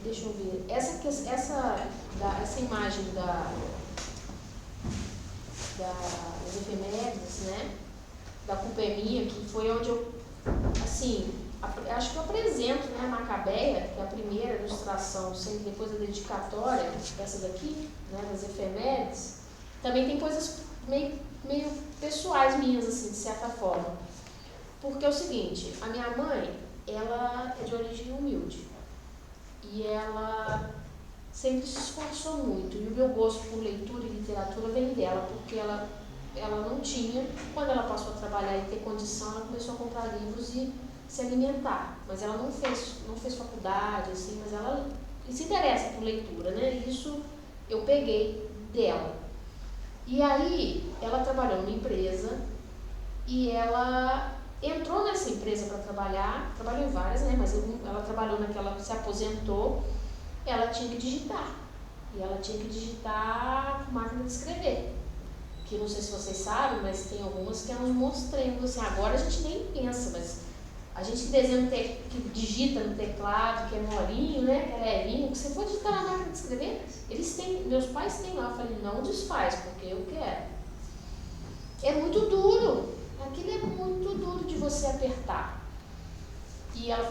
Deixa eu ver. Essa imagem das efemérides, né? Da Culpa é Minha, que foi onde eu, assim, acho que eu apresento, né, a Macabeia, que é a primeira ilustração, sempre depois da dedicatória, essa daqui, né, das efemérides. Também tem coisas meio pessoais minhas, assim, de certa forma. Porque é o seguinte, a minha mãe, ela é de origem humilde. E ela sempre se esforçou muito. E o meu gosto por leitura e literatura vem dela, porque ela não tinha. Quando ela passou a trabalhar e ter condição, ela começou a comprar livros e se alimentar, mas ela não fez faculdade, assim, mas ela se interessa por leitura, né? Isso eu peguei dela. E aí, ela trabalhou numa empresa e ela entrou nessa empresa para trabalhar, trabalhou em várias, né? Mas ela trabalhou naquela, se aposentou, ela tinha que digitar. E ela tinha que digitar com máquina de escrever. Que não sei se vocês sabem, mas tem algumas que elas mostrando assim, agora a gente nem pensa, mas a gente desenha que digita no teclado, que é molinho, né, que é levinho, que você for digitar na máquina de escrever, eles têm, meus pais têm lá, eu falei, não desfaz, porque eu quero. É muito duro, aquilo é muito duro de você apertar. E ela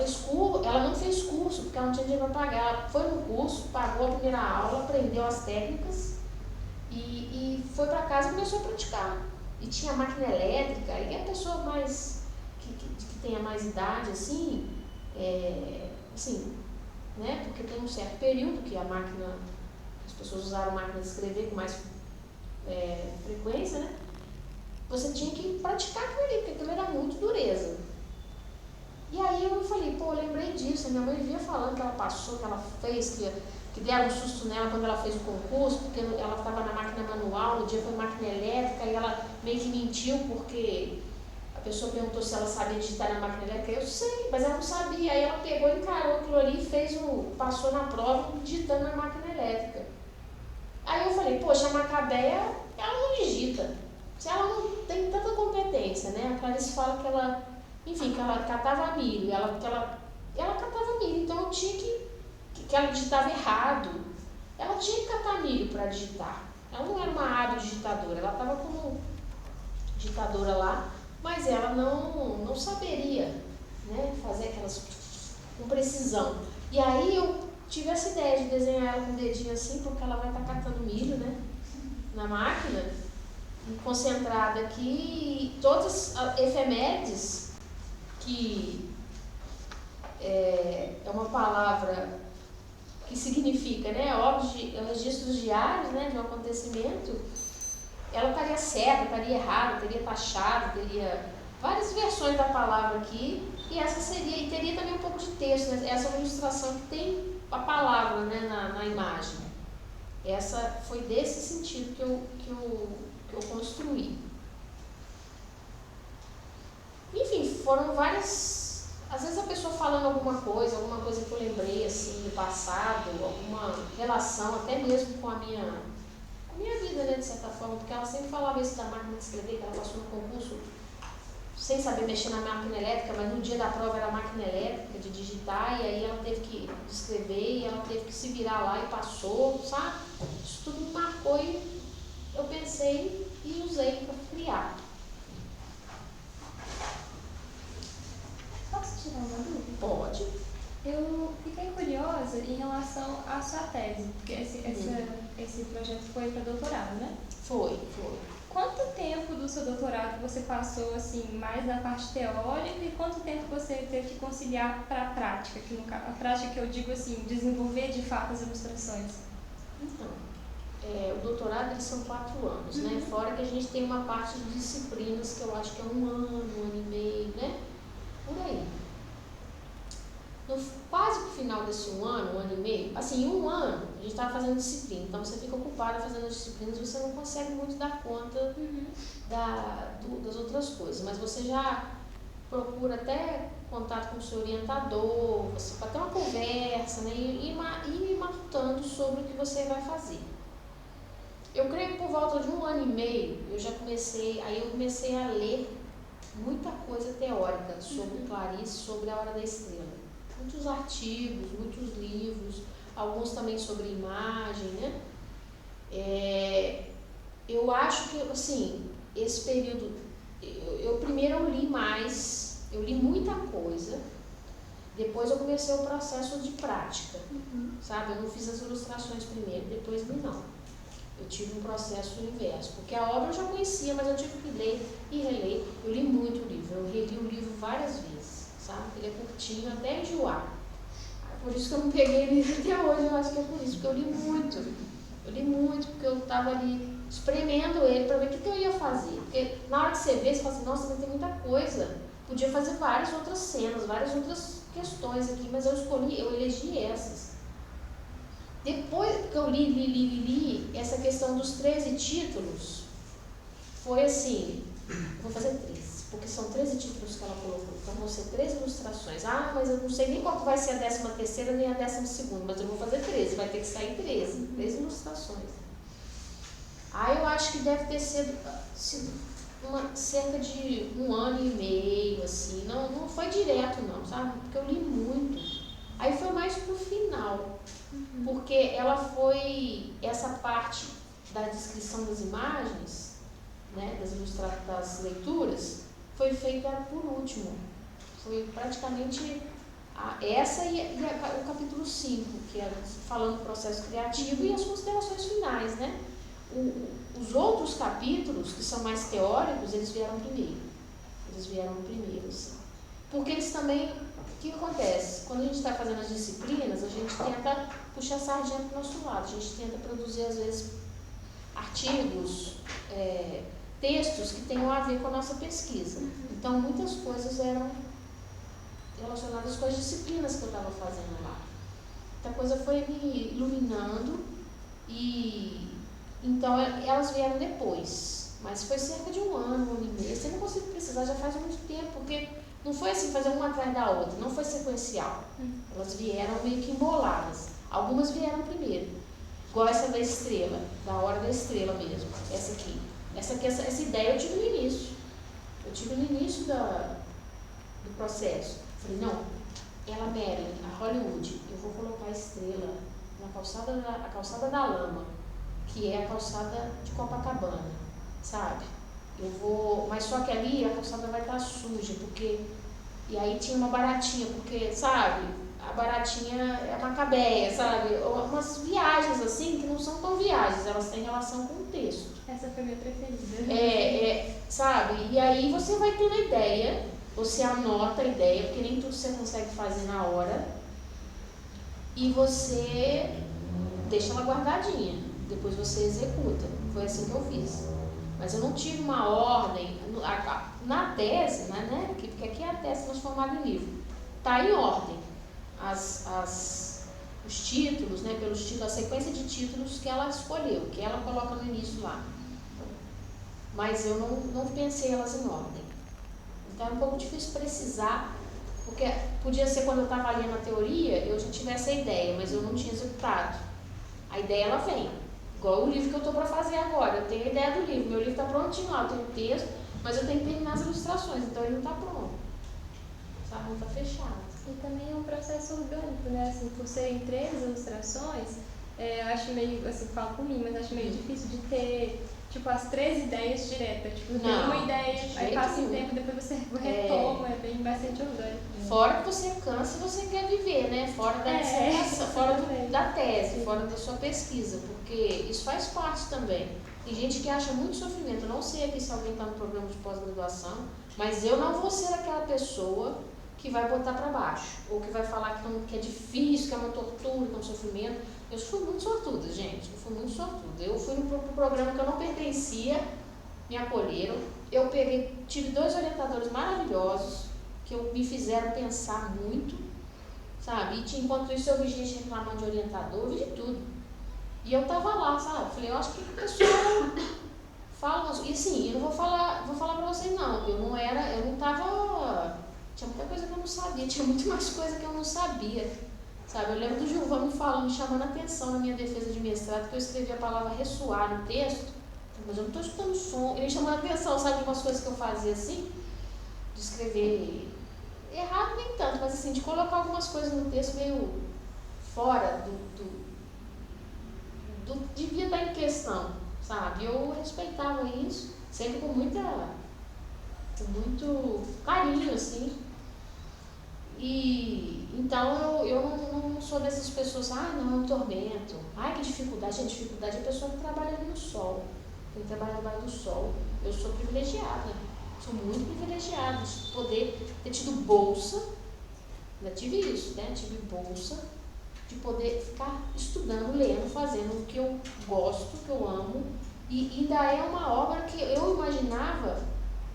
não fez curso, porque ela não tinha dinheiro para pagar, ela foi no curso, pagou a primeira aula, aprendeu as técnicas, e foi para casa e começou a praticar. E tinha máquina elétrica, e a pessoa mais que tenha mais idade, assim, né, porque tem um certo período que as pessoas usaram máquina de escrever com mais frequência, né? Você tinha que praticar aquilo ali, porque aquilo era muito dureza. E aí eu falei, pô, eu lembrei disso, a minha mãe via falando que ela passou, que ela fez, que deram um susto nela quando ela fez o concurso, porque ela estava na máquina manual, no dia foi máquina elétrica, e ela meio que mentiu, porque a pessoa perguntou se ela sabia digitar na máquina elétrica, eu sei, mas ela não sabia, aí ela pegou, encarou aquilo ali e passou na prova digitando na máquina elétrica. Aí eu falei, poxa, a Macabeia, ela não digita, se ela não tem tanta competência, né? A Clarice fala que ela, enfim, que ela catava milho, ela catava milho, então eu tinha que ela digitava errado. Ela tinha que catar milho para digitar. Ela não era uma hábil digitadora, ela estava como digitadora lá, mas ela não saberia, né, fazer aquelas com precisão. E aí eu tive essa ideia de desenhar ela com o dedinho assim, porque ela vai estar catando milho, né, na máquina, concentrada aqui, todas as efemérides, que é uma palavra que significa, né, registros diários, né, de um acontecimento, ela estaria certa, estaria errada, teria taxado, teria várias versões da palavra aqui, e essa seria, e teria também um pouco de texto, né? Essa é uma ilustração que tem a palavra, né, na imagem. Essa foi desse sentido que eu construí. Enfim, foram várias. Às vezes a pessoa falando alguma coisa que eu lembrei assim do passado, alguma relação até mesmo com a minha vida, né, de certa forma, porque ela sempre falava isso da máquina de escrever, que ela passou no concurso sem saber mexer na máquina elétrica, mas no dia da prova era a máquina elétrica de digitar, e aí ela teve que escrever e ela teve que se virar lá e passou, sabe? Isso tudo me marcou e eu pensei e usei para criar. Posso tirar uma dúvida? Pode. Eu fiquei curiosa em relação à sua tese, porque esse projeto foi para doutorado, né? Foi. Quanto tempo do seu doutorado você passou assim, mais na parte teórica e quanto tempo você teve que conciliar para a prática? A prática que eu digo assim, desenvolver de fato as ilustrações. Então, o doutorado eles são 4 anos, né? Fora que a gente tem uma parte de disciplinas que eu acho que é 1 ano, 1 ano e meio, né? Por aí. Quase pro final desse 1 ano, 1 ano e meio, assim, em 1 ano, a gente estava fazendo disciplina, então você fica ocupada fazendo as disciplinas, você não consegue muito dar conta das outras coisas, mas você já procura até contato com o seu orientador, você para ter uma conversa, né, e ir matutando sobre o que você vai fazer. Eu creio que por volta de 1 ano e meio, eu comecei a ler muita coisa teórica sobre Clarice, sobre A Hora da Estrela. Muitos artigos, muitos livros, alguns também sobre imagem, né? Eu acho que, assim, esse período, primeiro eu li mais, eu li muita coisa, depois eu comecei o processo de prática, sabe? Eu não fiz as ilustrações primeiro, depois li não. Eu tive um processo inverso, porque a obra eu já conhecia, mas eu tive que ler e reler. Eu li muito o livro, eu reli o livro várias vezes, sabe? Ele é curtinho até enjoar. Por isso que eu não peguei ele até hoje, eu acho que é por isso, porque eu li muito. Eu li muito, porque eu estava ali espremendo ele para ver o que eu ia fazer. Porque na hora que você vê, você fala assim, nossa, mas tem muita coisa. Podia fazer várias outras cenas, várias outras questões aqui, mas eu elegi essas. Depois que eu li, essa questão dos 13 títulos, foi assim, vou fazer 13, porque são 13 títulos que ela colocou, então vão ser 13 ilustrações. Ah, mas eu não sei nem qual que vai ser a 13ª nem a 12ª, mas eu vou fazer 13, vai ter que sair 13 ilustrações. Ah, eu acho que deve ter sido cerca de 1 ano e meio, assim, não foi direto não, sabe, porque eu li muito. Aí foi mais pro final, porque ela foi, essa parte da descrição das imagens, né, das leituras, foi feita por último. Foi praticamente essa e o capítulo 5, que é falando do processo criativo e as considerações finais, né? Os outros capítulos, que são mais teóricos, eles vieram primeiro. Assim. Porque eles também, o que acontece? Quando a gente está fazendo as disciplinas, a gente tenta puxar a sardinha para o nosso lado. A gente tenta produzir, às vezes, artigos, textos que tenham a ver com a nossa pesquisa. Então, muitas coisas eram relacionadas com as disciplinas que eu estava fazendo lá. Muita coisa foi me iluminando e... Então, elas vieram depois, mas foi cerca de 1 ano, 1 ano e meio. Você não consigo precisar, já faz muito tempo, porque não foi assim, fazer uma atrás da outra, não foi sequencial. Elas vieram meio que emboladas. Algumas vieram primeiro, igual essa da estrela, da hora da estrela mesmo, essa aqui. Essa ideia eu tive no início. Eu tive no início do processo. Falei, não, ela Marilyn, a Hollywood, eu vou colocar a estrela na a calçada da lama, que é a calçada de Copacabana, sabe? Mas só que ali a calçada vai estar suja, porque... E aí tinha uma baratinha, porque, sabe? A baratinha é macabeia, sabe? Umas viagens assim, que não são tão viagens, elas têm relação com o texto. Essa foi minha preferida. Sabe? E aí você vai tendo a ideia, você anota a ideia, porque nem tudo você consegue fazer na hora, e você deixa ela guardadinha. Depois você executa. Foi assim que eu fiz. Mas eu não tive uma ordem. Na tese, né? Porque aqui é a tese transformada em livro. Está em ordem. Os títulos, né? Pelos títulos, a sequência de títulos que ela escolheu, que ela coloca no início lá. Mas eu não pensei elas em ordem. Então é um pouco difícil precisar, porque podia ser quando eu estava lendo a teoria, eu já tivesse a ideia, mas eu não tinha executado. A ideia ela vem. Igual o livro que eu estou para fazer agora, eu tenho a ideia do livro, meu livro está prontinho lá, eu tenho o texto, mas eu tenho que terminar as ilustrações, então ele não está pronto, sabe? Não está fechado. E também é um processo orgânico, né? Assim, por serem 3 ilustrações, eu acho meio, assim, falo por mim, mas acho meio difícil de ter, tipo, as 3 ideias diretas. Tipo, tem uma ideia, aí passa um tempo, depois você retoma, é bem bastante orgânico. Fora que você cansa e você quer viver, né? Fora da dissertação, fora da tese, fora da sua pesquisa, porque isso faz parte também. Tem gente que acha muito sofrimento. Eu não sei aqui se alguém está no programa de pós-graduação, mas eu não vou ser aquela pessoa que vai botar para baixo, ou que vai falar que é difícil, que é uma tortura, que é um sofrimento. Eu fui muito sortuda, gente. Eu fui muito sortuda. Eu fui no programa que eu não pertencia, me acolheram. Eu tive 2 orientadores maravilhosos, que me fizeram pensar muito, sabe? E enquanto isso eu vi gente reclamando de orientador, eu vi de tudo. E eu tava lá, sabe? Falei, eu acho que o pessoal fala... E assim, eu não vou falar pra vocês não, eu não tava... Tinha muita coisa que eu não sabia, tinha muito mais coisa que eu não sabia, sabe? Eu lembro do Gilvan me chamando a atenção na minha defesa de mestrado, que eu escrevi a palavra ressoar no texto, mas eu não estou escutando som. Ele me chamou a atenção, sabe? Umas coisas que eu fazia assim, de escrever... Errado nem tanto, mas assim, de colocar algumas coisas no texto meio fora do devia estar em questão, sabe? Eu respeitava isso, sempre com muito carinho, assim. E então eu não sou dessas pessoas, não, é um tormento, que dificuldade. A dificuldade é a pessoa que trabalha ali no sol, tem que trabalhar debaixo do sol. Eu sou privilegiada. Sou muito privilegiada de poder ter tido bolsa, ainda tive isso, né? Tive bolsa de poder ficar estudando, lendo, fazendo o que eu gosto, que eu amo. E ainda é uma obra que eu imaginava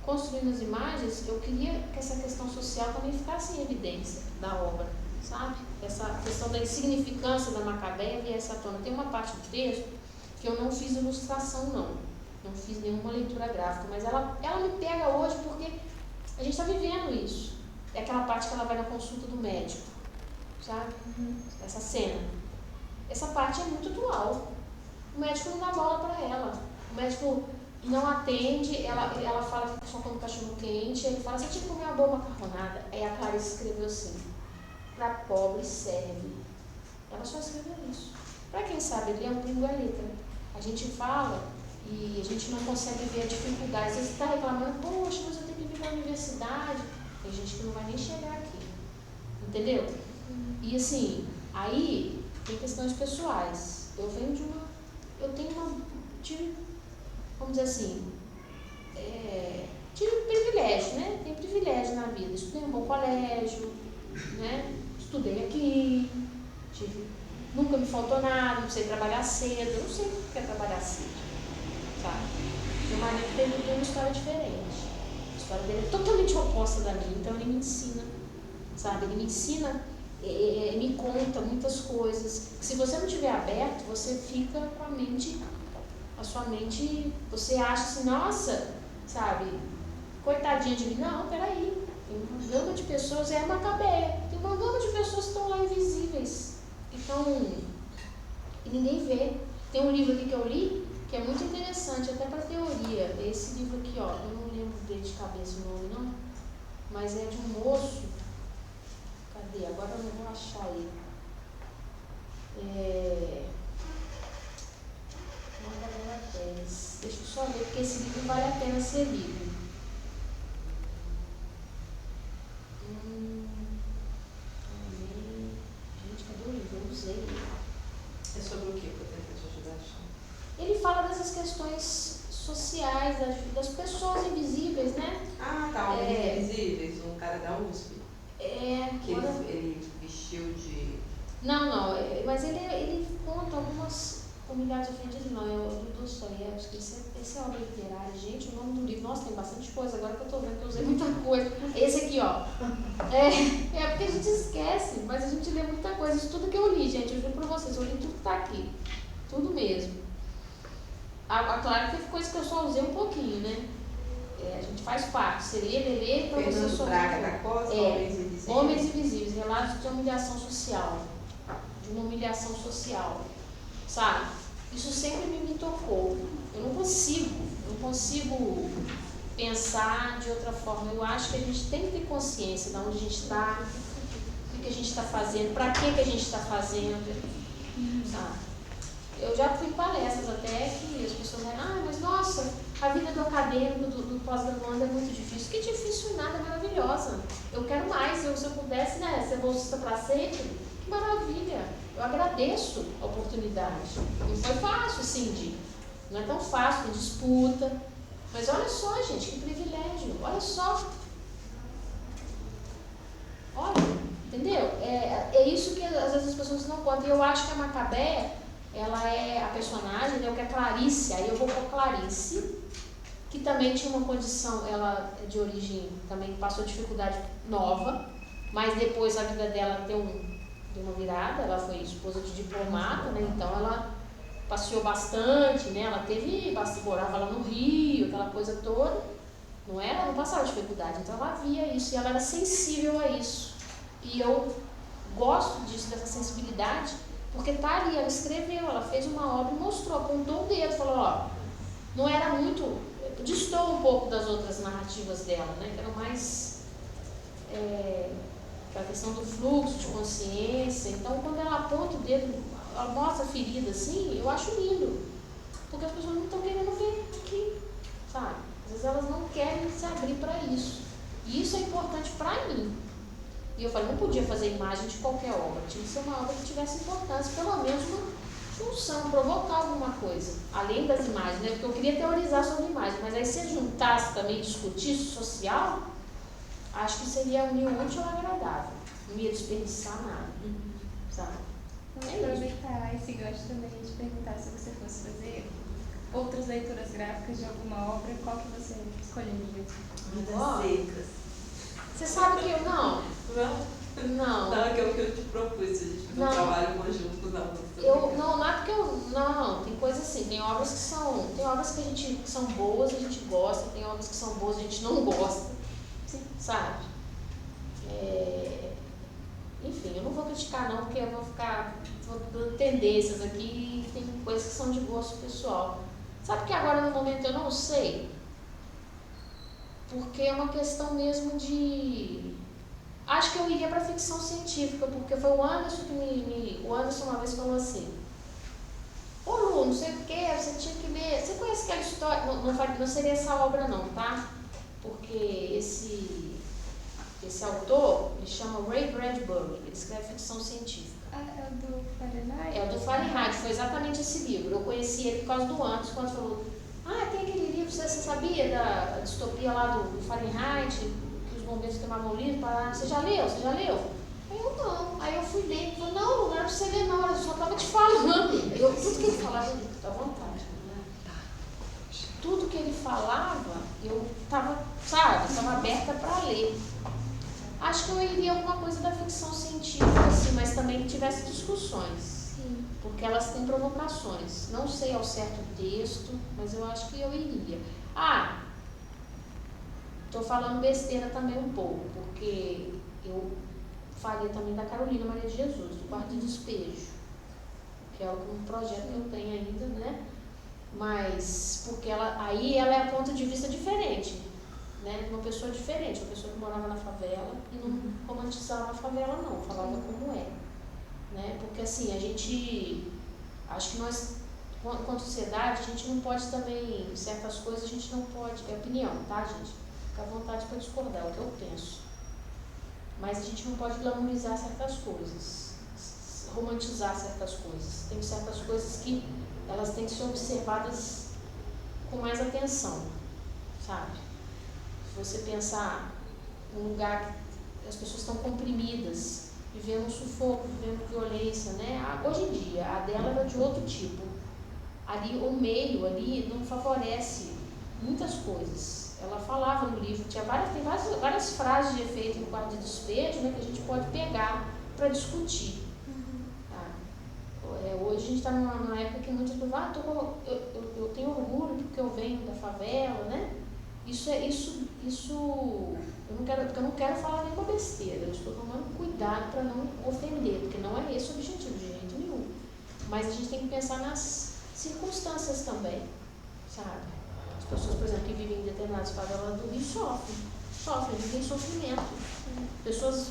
construindo as imagens, eu queria que essa questão social também ficasse em evidência da obra, sabe? Essa questão da insignificância da Macabeia viesse à tona. Tem uma parte do texto que eu não fiz ilustração, não fiz nenhuma leitura gráfica, mas ela me pega hoje porque a gente está vivendo isso. É aquela parte que ela vai na consulta do médico, sabe? Essa cena. Essa parte é muito atual. O médico não dá bola para ela. O médico não atende, ela fala que só come cachorro quente, ele fala, você tinha que comer uma boa macarronada. Aí a Clarice escreveu assim, para pobre serve. Ela só escreveu isso. Para quem sabe ler, é um pingo a letra. A gente fala e a gente não consegue ver a dificuldade. Você está reclamando, poxa, mas eu tenho que vir para a universidade. Tem gente que não vai nem chegar aqui. Entendeu? E assim, aí tem questões pessoais. Eu venho de uma... tive, vamos dizer assim, tive privilégio, né? Tenho privilégio na vida. Estudei em um bom colégio, né? Estudei aqui, nunca me faltou nada, não precisei trabalhar cedo. Eu não sei o que é trabalhar cedo, sabe? Meu marido tem uma história diferente. A história dele é totalmente oposta da minha, então ele me ensina, sabe? Ele me ensina, me conta muitas coisas. Se você não tiver aberto, você fica com a sua mente, você acha assim, nossa, sabe? Coitadinha de mim. Não, peraí. Tem uma gama de pessoas, é a Macabeia. Tem uma gama de pessoas que estão lá invisíveis. Então, e ninguém vê. Tem um livro aqui que eu li, que é muito interessante, até para teoria. Esse livro aqui, ó, eu não lembro dele de cabeça o nome, não. Mas é de um moço. Cadê? Agora eu não vou achar ele. Deixa eu só ver, porque esse livro vale a pena ser lido. Gente, cadê o livro? Eu não usei. É sobre o que eu tento te ajudar a achar? Ele fala dessas questões sociais, das pessoas invisíveis, né? Ah, tá, Homens Invisíveis, um cara da USP. Que Agora... ele vestiu de... Não, mas ele conta algumas humilhadas ofendidas, não, é o do Dostoiévski, esse é obra literária, gente, o nome do livro, nossa, tem bastante coisa, agora que eu tô vendo que eu usei muita coisa. Esse aqui, ó, é porque a gente esquece, mas a gente lê muita coisa, isso tudo que eu li, gente, eu juro pra vocês, eu li tudo que tá aqui, tudo mesmo. Claro que teve coisa que eu só usei um pouquinho, né? A gente faz parte, você lê pra você só... Braga da Costa, Homens Invisíveis. Homens Invisíveis, relatos de humilhação social, de uma humilhação social, sabe? Isso sempre me tocou. Eu não consigo pensar de outra forma. Eu acho que a gente tem que ter consciência de onde a gente está, o que a gente está fazendo, para que a gente está fazendo, sabe? Eu já fui em palestras até que as pessoas falam, mas nossa, a vida do acadêmico, do pós-graduando é muito difícil. Que difícil nada, é maravilhosa. Eu quero mais, se eu pudesse, né, ser bolsista para sempre, que maravilha. Eu agradeço a oportunidade. Não foi fácil, Cindy. Não é tão fácil, tem disputa. Mas olha só, gente, que privilégio. Olha só. Olha, entendeu? É isso que às vezes as pessoas não contam. E eu acho que a Macabeia, ela é a personagem, né, que é Clarice. Aí eu vou com Clarice, que também tinha uma condição, ela é de origem, também passou dificuldade nova, mas depois a vida dela deu uma virada, ela foi esposa de diplomata, né, então ela passeou bastante, né, ela morava lá no Rio, aquela coisa toda, ela não passava dificuldade, então ela via isso, e ela era sensível a isso, e eu gosto disso, dessa sensibilidade, porque tá ali, ela escreveu, ela fez uma obra e mostrou, apontou o dedo, falou, ó, não era muito, distou um pouco das outras narrativas dela, né, que eram mais a questão do fluxo de consciência. Então, quando ela aponta o dedo, ela mostra a ferida assim, eu acho lindo, porque as pessoas não estão querendo ver aqui, sabe? Às vezes elas não querem se abrir para isso, e isso é importante para mim. E eu falei, não podia fazer imagem de qualquer obra, tinha que ser uma obra que tivesse importância, pelo menos uma função, provocar alguma coisa, além das imagens, né? Porque eu queria teorizar sobre imagem, mas aí se eu juntasse também, discutisse social, acho que seria unir o útil ao agradável, não ia desperdiçar nada, sabe? Vamos aproveitar esse gancho também de perguntar se você fosse fazer outras leituras gráficas de alguma obra, qual que você escolheria? Vidas secas. Você sabe que eu não. Não, que é o que eu te propus, a gente fazer um trabalho conjunto com os alunos. Não é porque não, tem coisas assim, tem obras que a gente, que são boas, a gente gosta, tem obras que são boas, a gente não gosta, sabe? Enfim, eu não vou criticar não, porque eu vou dando tendências aqui, tem coisas que são de gosto pessoal. Sabe que agora no momento eu não sei? Porque é uma questão mesmo de... Acho que eu iria para ficção científica, porque foi o Anderson que o Anderson uma vez falou assim: ô Lu, não sei o que, você tinha que ler. Você conhece aquela história? Não seria essa obra não, tá? Porque esse autor, ele chama Ray Bradbury, ele escreve ficção científica. É o do Fahrenheit? É o do Fahrenheit, foi exatamente esse livro. Eu conheci ele por causa do Anderson, quando falou: tem aquele livro, você sabia da distopia lá do Fahrenheit? Bombeiros queimavam o livro, você já leu? Aí eu não. Aí eu fui ler, ele falou, não era pra você ler não, eu só estava te falando. Tudo que ele falava, eu à vontade. Tudo que ele falava, eu estava, aberta para ler. Acho que eu iria alguma coisa da ficção científica, assim, mas também que tivesse discussões. Sim. Porque elas têm provocações. Não sei ao certo o texto, mas eu acho que eu iria. Estou falando besteira também um pouco, porque eu faria também da Carolina Maria de Jesus, do Quarto de Despejo, que é um projeto que eu tenho ainda, né? Mas, porque ela é ponto de vista diferente, né? Uma pessoa diferente, uma pessoa que morava na favela e não romantizava a favela não, falava como é, né? Porque assim, acho que nós, quanto sociedade, a gente não pode também, certas coisas a gente não pode, é opinião, tá gente? Fica à vontade para discordar, é o que eu penso. Mas a gente não pode glamourizar certas coisas, romantizar certas coisas. Tem certas coisas que elas têm que ser observadas com mais atenção, sabe? Se você pensar num lugar que as pessoas estão comprimidas, vivendo um sufoco, vivendo violência, né? Hoje em dia, a dela era de outro tipo. Ali, o meio ali não favorece muitas coisas. Ela falava no livro, tem várias frases de efeito no Quarto de Despejo, né, que a gente pode pegar para discutir. Hoje a gente está numa época que muitas pessoas falam, eu tenho orgulho porque eu venho da favela, né? Eu não quero falar nenhuma besteira, eu estou tomando cuidado para não ofender, porque não é esse o objetivo de jeito nenhum. Mas a gente tem que pensar nas circunstâncias também, sabe? As pessoas, por exemplo, que vivem em determinadas favelas do Rio sofrem, vivem em sofrimento. Pessoas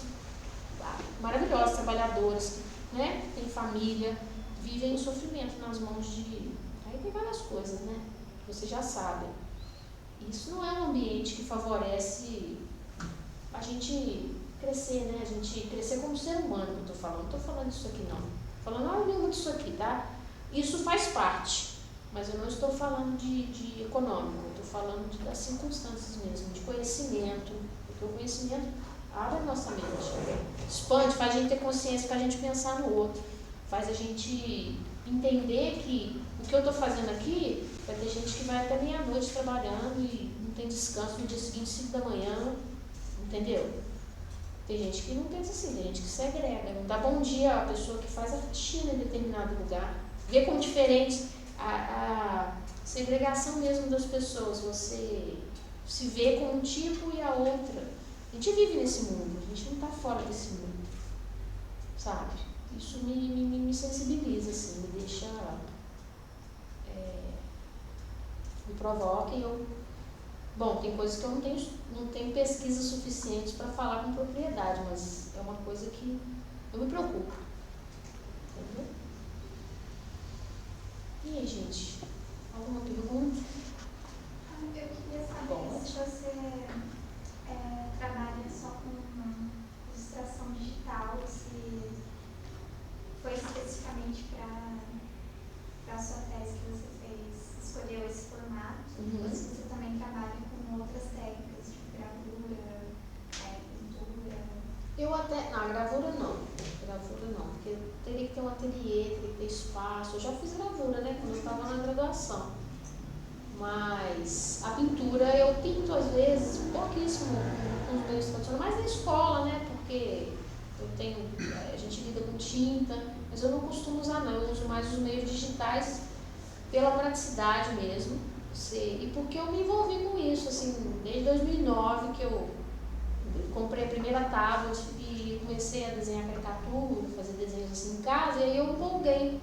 maravilhosas, trabalhadoras, né? Têm família, vivem em sofrimento nas mãos de... Aí tem várias coisas, né? Vocês já sabem. Isso não é um ambiente que favorece a gente crescer, né? A gente crescer como ser humano, que eu estou falando. Não estou falando disso aqui, não. Estou falando nenhuma disso aqui, tá? Isso faz parte. Mas eu não estou falando de econômico, eu estou falando das circunstâncias mesmo, de conhecimento, porque o conhecimento abre a nossa mente, expande, faz a gente ter consciência, faz a gente pensar no outro, faz a gente entender que o que eu estou fazendo aqui, vai ter gente que vai até meia-noite trabalhando e não tem descanso no dia seguinte, 5 da manhã, entendeu? Tem gente que não pensa assim, tem gente que segrega, não dá bom dia à pessoa que faz a faxina em determinado lugar, vê como diferente a segregação mesmo das pessoas, você se vê com um tipo e a outra. A gente vive nesse mundo, a gente não está fora desse mundo, sabe? Isso me sensibiliza, assim, me deixa, me provoca e eu... Bom, tem coisas que eu não tenho pesquisa suficiente para falar com propriedade, mas é uma coisa que eu me preocupo, entendeu? E aí, gente? Alguma pergunta? Eu queria saber se você trabalha só com ilustração digital, se foi especificamente para a sua tese que você fez, escolheu esse formato, ou se você também trabalha com outras técnicas, tipo gravura, pintura. Eu até... Não, gravura não, porque teria que ter um ateliê, teria que ter espaço. Eu já fiz gravura, né, quando eu estava na graduação. Mas a pintura eu pinto às vezes, pouquíssimo com os meios tradicionais, mais na escola, né? Porque a gente lida com tinta, mas eu não costumo usar não, eu uso mais os meios digitais pela praticidade mesmo. E porque eu me envolvi com isso, assim, desde 2009 que eu comprei a primeira tablet e comecei a desenhar caricatura, fazer desenhos assim em casa, e aí eu empolguei.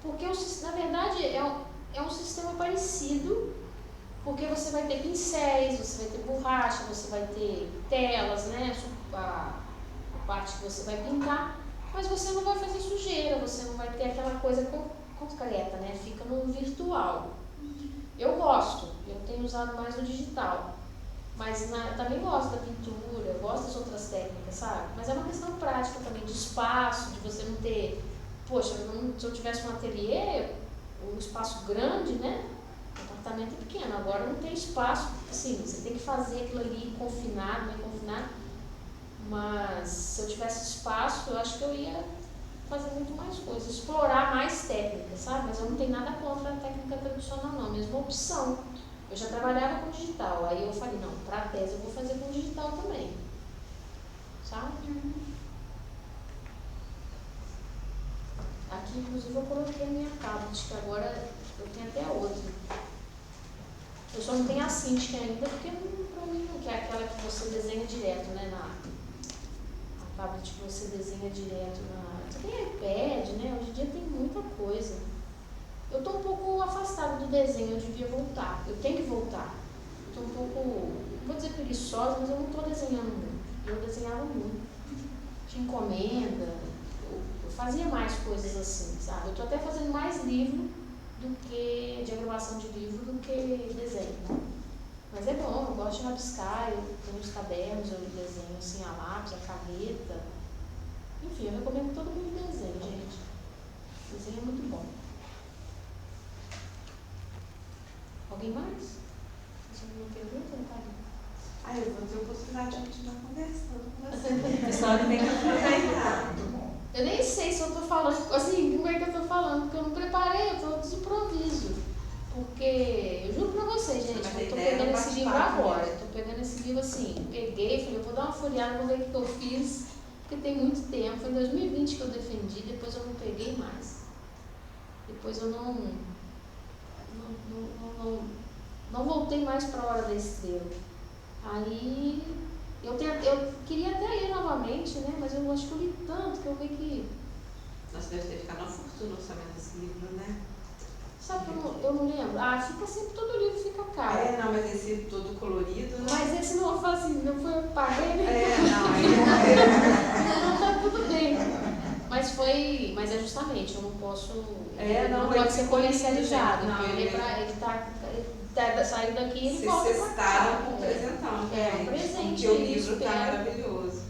Porque, na verdade, é um sistema parecido, porque você vai ter pincéis, você vai ter borracha, você vai ter telas, né, a parte que você vai pintar, mas você não vai fazer sujeira, você não vai ter aquela coisa concreta, né, fica no virtual. Eu gosto, eu tenho usado mais o digital, mas também gosto da pintura, eu gosto das outras técnicas, sabe? Mas é uma questão prática também, de espaço, de você não ter... Poxa, se eu tivesse um ateliê, um espaço grande, né? O apartamento é pequeno, agora não tem espaço, assim, você tem que fazer aquilo ali confinado, né? Confinado. Mas se eu tivesse espaço, eu acho que eu ia fazer muito mais coisas, explorar mais técnicas, sabe? Mas eu não tenho nada contra a técnica tradicional, não, mesma opção. Eu já trabalhava com digital, aí eu falei, não, para a tese eu vou fazer com digital também, sabe? Aqui, inclusive, eu coloquei a minha tablet, que agora eu tenho até outra. Eu só não tenho a Cintiq ainda, porque para mim não quer aquela que você desenha direto, né? A tablet que você desenha direto Você tem iPad, né? Hoje em dia tem muita coisa. Eu estou um pouco afastada do desenho, eu devia voltar. Eu tenho que voltar. Estou um pouco, não vou dizer preguiçosa, mas eu não estou desenhando muito. Eu desenhava muito. Tinha encomenda, eu fazia mais coisas assim, sabe? Eu estou até fazendo mais livro diagramação de livro do que desenho, né? Mas é bom, eu gosto de rabiscar, eu tenho os cadernos, eu desenho assim a lápis, a caneta. Enfim, eu recomendo que todo mundo desenhe, gente. Desenho é muito bom. Alguém mais? Você não pergunta, Natália? Eu vou ter a oportunidade de continuar conversando com você. O pessoal tem que aproveitar. Eu nem sei se eu estou falando, assim, como é que eu estou falando, porque eu não preparei, eu estou de improviso. Porque, eu juro pra vocês, gente, eu estou pegando esse livro agora. Estou pegando esse livro assim, peguei, falei, eu vou dar uma folheada, vou ver o que eu fiz, porque tem muito tempo. Foi em 2020 que eu defendi, depois eu não peguei mais. Depois eu não voltei mais para a Hora da Estrela. Aí eu queria até ler novamente, né? Mas eu acho que eu li tanto que eu vi que... Nossa, deve ter ficado uma fortuna o orçamento desse livro, né? Sabe que eu não lembro? Fica sempre, todo livro fica caro. Não, mas esse todo colorido, né? Mas esse não foi assim, não foi eu que paguei, né? Não, tá tudo bem. Mas é justamente, eu não posso... não pode ser comercializado. Não, ele saiu daqui e ele volta pra cá. Com presentão. Um presente. Porque o livro tá maravilhoso.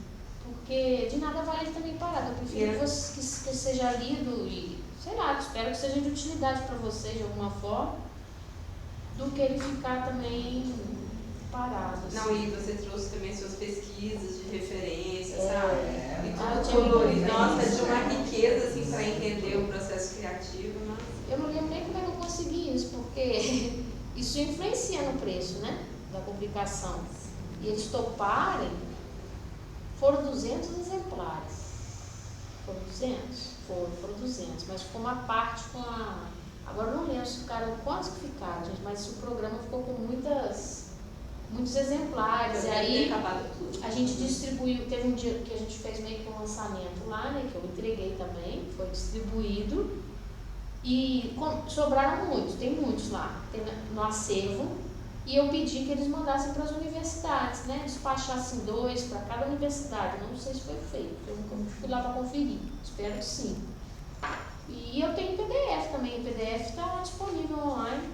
Porque de nada vale também parado. Eu prefiro que seja lido e, sei lá, espero que seja de utilidade para você de alguma forma, do que ele ficar também parado. Assim. Não, e você trouxe também suas pesquisas de referência, sabe? E tudo colorido. Nossa, de uma riqueza, assim, para entender o processo criativo, né? Eu não lembro nem como é que eu consegui isso, porque isso influencia no preço, né? Da publicação. E eles toparem, foram 200 exemplares. Foram 200? Foram 200, mas ficou uma parte com a... Agora eu não lembro se ficaram, quantos que ficaram, gente, mas o programa ficou com muitos exemplares. E aí a gente distribuiu, teve um dia que a gente fez meio que um lançamento lá, né, que eu entreguei também, foi distribuído. E sobraram muitos, tem muitos lá, tem no acervo. E eu pedi que eles mandassem para as universidades, né? Despachassem 2 para cada universidade. Não sei se foi feito, eu nunca fui lá para conferir. Espero que sim. E eu tenho PDF também. O PDF está disponível online.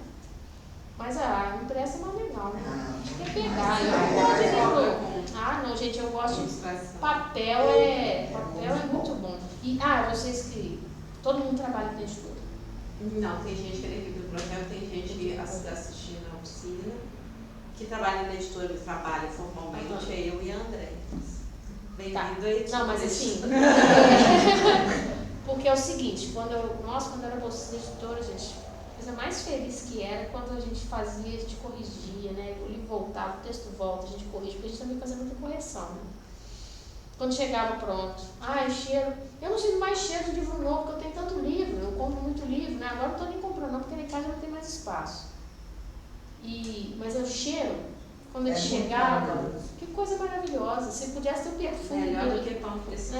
Mas a impressa é mais legal, né? Tem que pegar. Eu não gosto de livro. Não, gente, eu gosto de papel. Papel é muito bom. E, vocês que... Todo mundo trabalha com editora. Não, tem gente que é da equipe do projeto, tem gente que assistindo a oficina, que trabalha na editora, que trabalha formalmente, é eu e a André. Bem-vindo aí. Não, mas assim, porque é o seguinte, quando eu era bolsista de editora, gente, coisa mais feliz que era quando a gente fazia, a gente corrigia, né? O livro voltava, o texto volta, a gente corrige, porque a gente também fazia muita correção, né? Quando chegava pronto, cheiro, eu não sinto mais cheiro de livro novo, porque eu tenho tanto livro, eu compro muito livro, né? Agora não estou nem comprando não, porque na casa não tem mais espaço. Mas o cheiro, quando ele chegava, que coisa maravilhosa, se pudesse ter o perfume. Melhor do que pão fresco.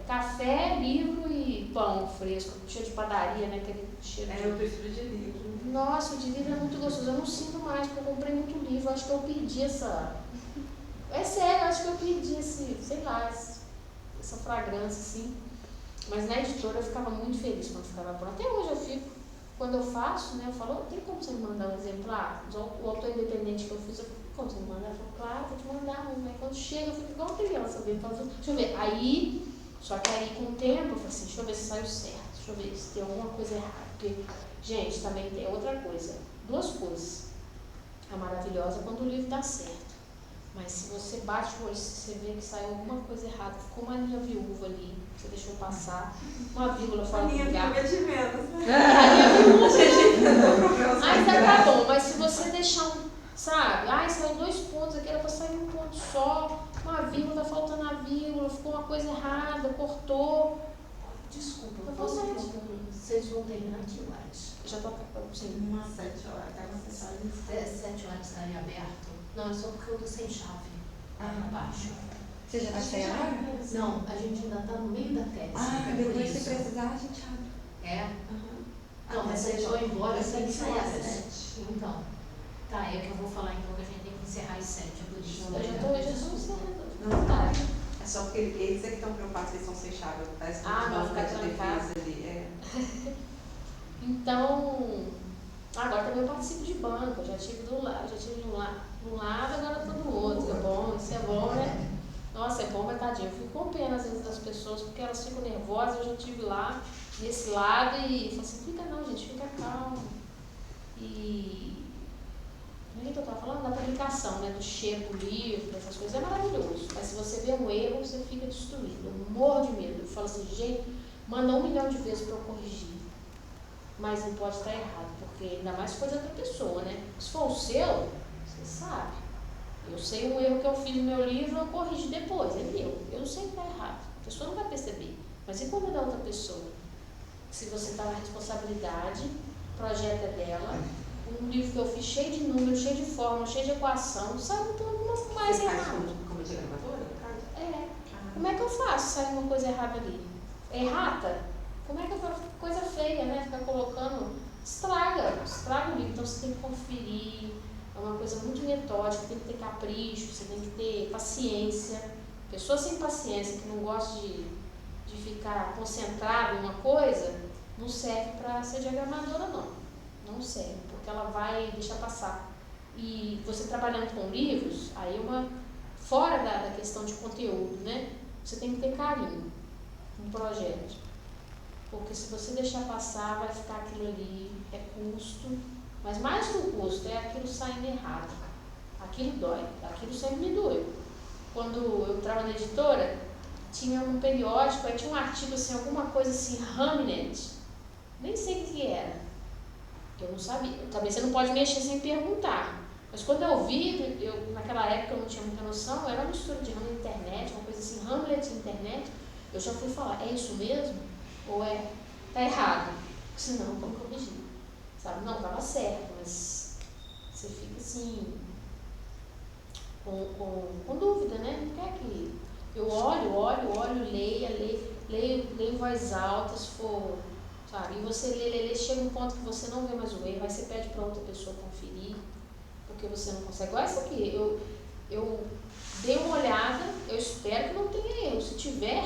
Café, livro e pão fresco, cheiro de padaria, né? Aquele cheiro eu prefiro de livro. Nossa, o de livro é muito gostoso, eu não sinto mais, porque eu comprei muito livro, acho que eu perdi essa... É sério, acho que eu perdi essa fragrância, assim. Mas na editora eu ficava muito feliz quando ficava pronto. Até hoje eu fico, quando eu faço, né, eu falo, tem como você me mandar um exemplar? O autor independente que eu fiz, eu falo, como você me mandar? Eu falo, claro, vou te mandar, mas quando chega eu fico igual criança, deixa eu ver. Aí, só que aí com o tempo eu falo assim, deixa eu ver se saiu certo, deixa eu ver se tem alguma coisa errada. Porque, gente, também tem outra coisa, 2 coisas. A maravilhosa é quando o livro dá certo. Mas se você bate o olho, você vê que saiu alguma coisa errada, ficou uma linha viúva ali, você deixou passar, uma vírgula fora do lugar. A linha viúva é de menos, né? Mas tá bom, mas se você deixar saiu 2 pontos aqui, era pra sair um ponto só, uma vírgula, tá faltando a vírgula, ficou uma coisa errada, cortou. Desculpa, vocês vão terminar que horas? Já tô sim. Umas 7 horas, até umas 7 horas. 7 horas estaria aberto? Não, é só porque eu tô sem chave. Abaixo. Você já está sem água? Não, a gente ainda está no meio da tese. Depois se precisar a gente abre. É? Não, mas se eu ir embora, eu tenho que sair às 7. Então. Tá, é que eu vou falar então que a gente tem que encerrar às 7, por isso. Eu já tô encerrando. Não, tá. É só porque eles é que estão preocupados que eles estão sem chave. Parece que não, ficar de defesa ali. Então, agora também eu participo de banco, eu já tive de um lado, agora estou do outro. É bom, isso é bom, né? Nossa, é bom, mas tadinho. Eu fico com pena às vezes das pessoas, porque elas ficam nervosas. Eu já estive lá, nesse lado, e falo assim, fica não, gente, fica calmo. E o que eu estava falando? Da publicação, né? Do cheiro do livro, dessas coisas, é maravilhoso. Mas se você vê um erro, você fica destruído. Eu morro de medo. Eu falo assim, gente, manda 1 milhão de vezes para eu corrigir. Mas não pode estar errado, porque ainda mais coisa da pessoa, né? Se for o seu, você sabe. Eu sei um erro que eu fiz no meu livro, eu corrijo depois, é meu. Eu não sei que está errado. A pessoa não vai perceber. Mas e quando é da outra pessoa? Se você está na responsabilidade, o projeto é dela, um livro que eu fiz cheio de números, cheio de fórmula, cheio de equação, sabe um pouco mais você errado. Faz como diagramadora? Como é que eu faço se sai uma coisa errada ali? Errata? Como é que eu faço? Coisa feia, né? Ficar colocando, estraga o livro. Então você tem que conferir, é uma coisa muito metódica, tem que ter capricho, você tem que ter paciência. Pessoa sem paciência, que não gosta de ficar concentrada em uma coisa, não serve para ser diagramadora, não. Não serve, porque ela vai deixar passar. E você trabalhando com livros, aí fora da questão de conteúdo, né? Você tem que ter carinho no projeto. Porque se você deixar passar, vai ficar aquilo ali, é custo, mas mais que o custo, é aquilo saindo errado. Aquilo dói, aquilo sempre me doeu. Quando eu trabalhava na editora, tinha um periódico, aí tinha um artigo assim, alguma coisa assim, Hamnet, nem sei o que era, eu não sabia. Também você não pode mexer sem perguntar. Mas quando eu vi, naquela época eu não tinha muita noção, era uma mistura de Hamlet e internet, uma coisa assim, Hamlet e internet, eu já fui falar, é isso mesmo? Ou tá errado? Senão, como corrigir? Sabe? Não, estava certo, mas você fica assim, com dúvida, né? Não quer que... Eu olho, leio em voz alta, se for, sabe? E você lê, chega um ponto que você não vê mais o erro, aí você pede para outra pessoa conferir, porque você não consegue. Igual essa aqui, eu dei uma olhada, eu espero que não tenha erro. Se tiver...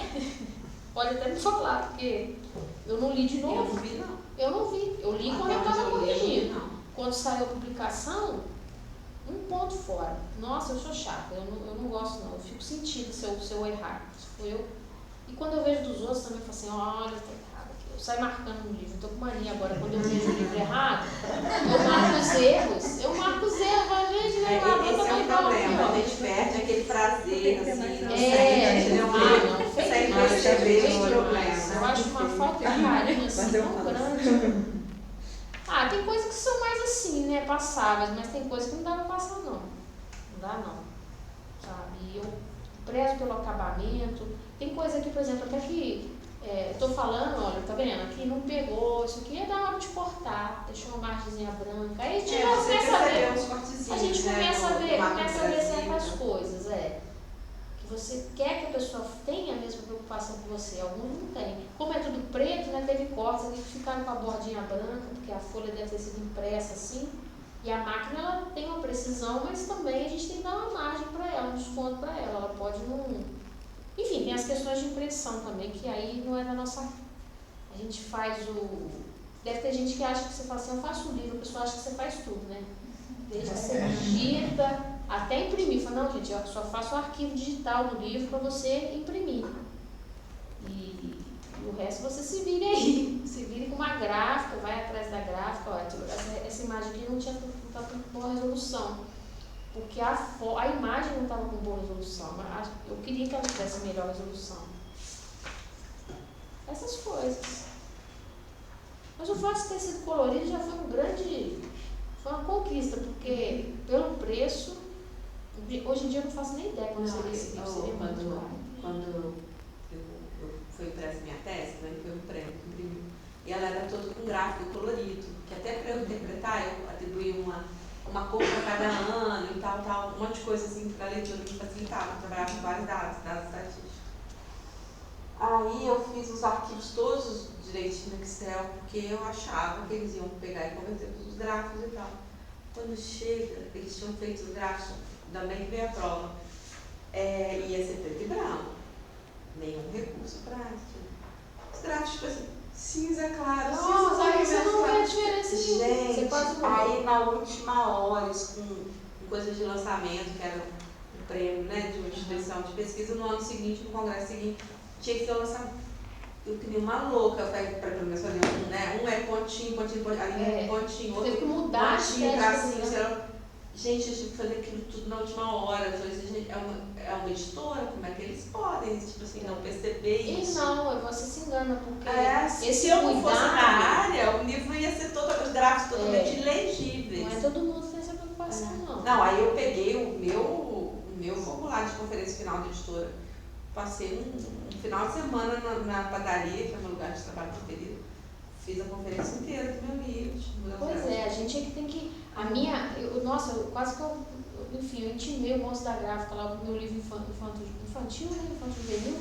Pode até me falar, porque eu não li de novo. Eu não vi, não. Eu não vi. Eu li quando eu estava corrigindo. Quando saiu a publicação, um ponto fora. Nossa, eu sou chata. Eu não gosto, não. Eu fico sentindo se eu errar. E quando eu vejo dos outros também, eu falo assim, olha, tá errado aqui. Eu saio marcando no livro. Estou com mania agora. Quando eu vejo o livro errado, eu marco os erros. Mas, gente, esse é o problema. A gente perde aquele prazer, assim. Eu acho uma falta de carinho assim tão grande. tem coisas que são mais assim, né, passáveis, mas tem coisas que não dá pra passar não. Não dá não, sabe? E eu prezo pelo acabamento. Tem coisa aqui, por exemplo, até que tô falando, olha, tá vendo? Aqui não pegou, isso aqui é da hora de cortar, deixou uma margenzinha branca. Aí a gente começa a ver. A gente começa a ver certas coisas, que você quer que a pessoa tenha a mesma preocupação que você, alguns não têm. Como é tudo preto, né, teve cortes aqui que ficaram com a bordinha branca, porque a folha deve ter sido impressa assim, e a máquina ela tem uma precisão, mas também a gente tem que dar uma margem para ela, um desconto para ela, ela pode não... Enfim, tem as questões de impressão também, que aí não é da nossa... A gente faz o... Deve ter gente que acha que você fala assim, eu faço o livro, a pessoa acha que você faz tudo, né? Desde que você digita, até imprimir. Fala, não, gente, eu só faço o arquivo digital do livro para você imprimir. E o resto você se vire aí. Se vire com uma gráfica, vai atrás da gráfica. Ó, essa imagem aqui não estava com boa resolução. Porque a imagem não estava com boa resolução. Mas eu queria que ela tivesse melhor resolução. Essas coisas. Mas o fato de ter sido colorido já foi foi uma conquista, porque pelo preço, hoje em dia eu não faço nem ideia quando seria esse livro, seria muito caro. Quando foi impressa minha tese, né, foi um prêmio que imprimiu, e ela era toda com gráfico colorido, que até para eu interpretar, eu atribuí uma cor para cada ano e tal, um monte de coisa assim para a leitura que facilitava, eu trabalhava com vários dados estatísticos. Aí eu fiz os arquivos todos direitinho no Excel, porque eu achava que eles iam pegar e converter os gráficos e tal. Quando chega, eles tinham feito os gráficos, também veio a prova, ia ser preto e branco, nenhum recurso prático. Os gráficos, tipo assim, cinza claro, Nossa, aí você não vê a diferença nenhuma. Gente, aí na última hora, isso com coisas de lançamento, que era um prêmio, né, de uma instituição de pesquisa, no ano seguinte, no congresso seguinte, tinha que ter o lançamento. Eu queria uma louca para começar a fazer né? Um é pontinho, a linha é pontinho, outro teve que mudar pontinho, tracinho, sei lá. Gente, eu tive que fazer aquilo tudo na última hora. Eu falei assim, gente, é uma editora, como é que eles podem, tipo assim, não perceber isso? E não, você se engana, porque se eu não fosse na área, o livro ia ser os gráficos totalmente ilegíveis. Não é todo mundo que tem essa preocupação, não. Não, aí eu peguei o meu formulário de conferência final da editora, passei um final de semana na padaria, que é o meu lugar de trabalho preferido, fiz a conferência inteira do meu livro. Pois a gente é que tem que... eu intimei o moço da gráfica lá com o meu livro infantil, né, infantil juvenil,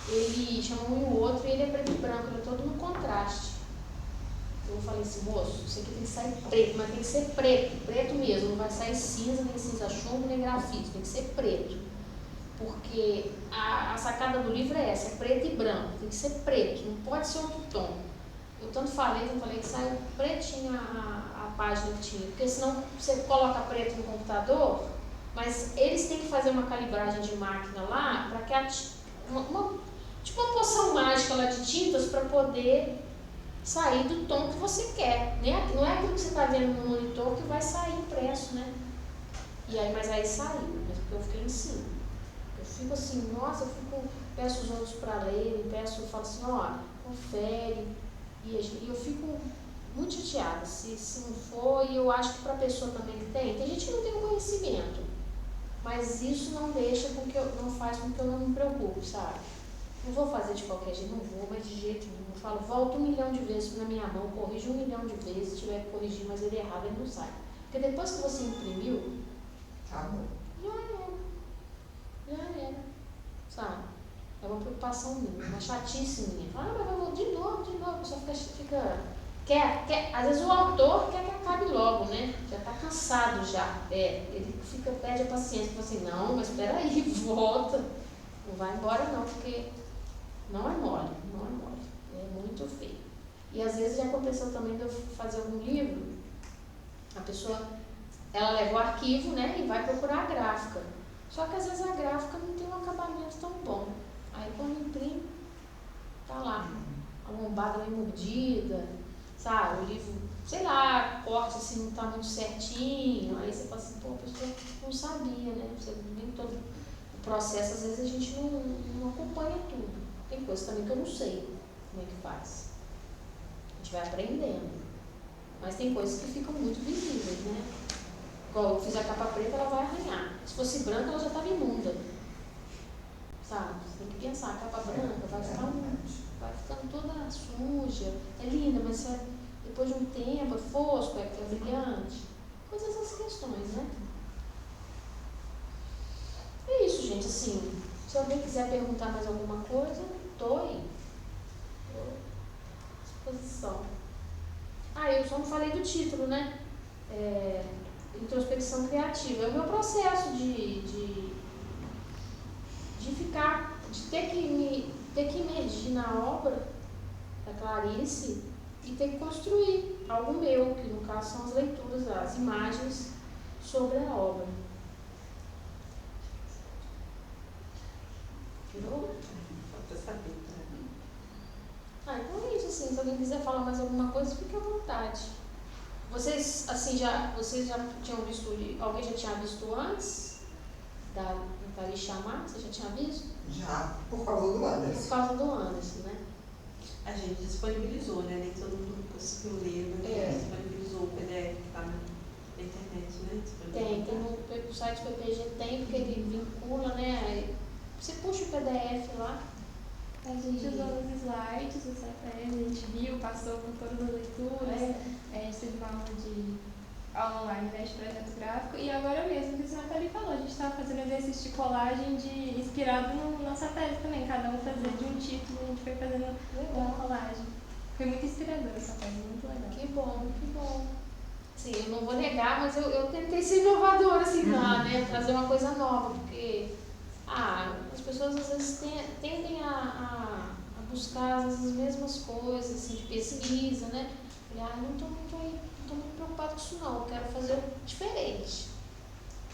ele chama um e o outro, e ele é preto e branco, ele é todo no contraste. Eu falei assim, moço, isso aqui tem que sair preto, mas tem que ser preto mesmo, não vai sair cinza, nem cinza chumbo, nem grafite, tem que ser preto. Porque a sacada do livro é essa, é preto e branco, tem que ser preto, não pode ser outro tom. Eu tanto falei que saiu pretinho a página que tinha, porque senão você coloca preto no computador, mas eles têm que fazer uma calibragem de máquina lá, para que uma poção mágica lá de tintas para poder sair do tom que você quer. Não é aquilo que você está vendo no monitor que vai sair impresso, né? Mas aí saiu, mas porque eu fiquei em cima. Eu fico assim, nossa, peço os outros para lerem, falo assim, ó, confere. E eu fico muito chateada, se não for, e eu acho que para a pessoa também que tem gente que não tem o conhecimento, mas isso não faz com que eu não me preocupe, sabe? Não vou fazer de qualquer jeito, não vou, mas de jeito nenhum. Eu falo, volta 1 milhão de vezes na minha mão, corrige 1 milhão de vezes, se tiver que corrigir, mas ele errado, ele não sai. Porque depois que você imprimiu, Acabou. já era, sabe? É uma preocupação minha, uma chatice minha. Mas eu vou de novo, a pessoa às vezes o autor quer que acabe logo, né? Já está cansado já. Ele perde a paciência, fala assim, não, mas espera aí, volta. Não vai embora não, porque não é mole. É muito feio. E às vezes já aconteceu também de eu fazer algum livro, a pessoa, ela leva o arquivo, né, e vai procurar a gráfica. Só que às vezes a gráfica não tem um acabamento tão bom. Aí quando imprime, tá lá, a lombada meio mordida, sabe? O livro, sei lá, corte assim, não tá muito certinho. Aí você fala assim, pô, a pessoa não sabia, né? Você nem todo o processo, às vezes a gente não acompanha tudo. Tem coisa também que eu não sei como é que faz. A gente vai aprendendo. Mas Mas tem coisas que ficam muito visíveis, né? Igual eu fiz a capa preta, ela vai arranhar. Se fosse branca, ela já estava imunda. Sabe? Você tem que pensar, a capa branca vai ficando toda suja. É linda, mas depois de um tempo é fosco, é brilhante. Coisas essas questões, né? É isso, gente. Assim, se alguém quiser perguntar mais alguma coisa, estou aí. Estou à disposição. Eu só não falei do título, né? Introspecção criativa. É o meu processo de ficar, de ter que emergir na obra da Clarice e ter que construir algo meu, que no caso são as leituras, as imagens sobre a obra. Virou? Falta saber, né? Então é isso, assim, se alguém quiser falar mais alguma coisa, fique à vontade. Vocês, assim, vocês já tinham visto, alguém já tinha visto antes da Clarice chamar? Você já tinha visto? Já, por causa do Por Anderson. causa do Anderson, né? A gente disponibilizou, né? Nem todo mundo conseguiu ler, mas a gente disponibilizou o PDF que está na internet, né? Tem no site do PPG tem, porque ele vincula, né? Aí você puxa o PDF lá. A gente usou os slides, os CFs, a gente viu, passou por todas as leituras, a gente teve uma aula online, né, de projeto gráfico, e agora mesmo, que a Nathalie falou, a gente estava fazendo exercício de colagem inspirado no nossa tese também, cada um fazia de um título, a gente foi fazendo uma colagem. Foi muito inspiradora essa tese, muito legal. Que bom, que bom. Sim, eu não vou negar, mas eu tentei ser inovadora, assim, lá, né? Trazer uma coisa nova, porque as pessoas às vezes tendem a buscar às vezes, as mesmas coisas, assim, de pesquisa, né? Não estou muito preocupada com isso não, eu quero fazer diferente.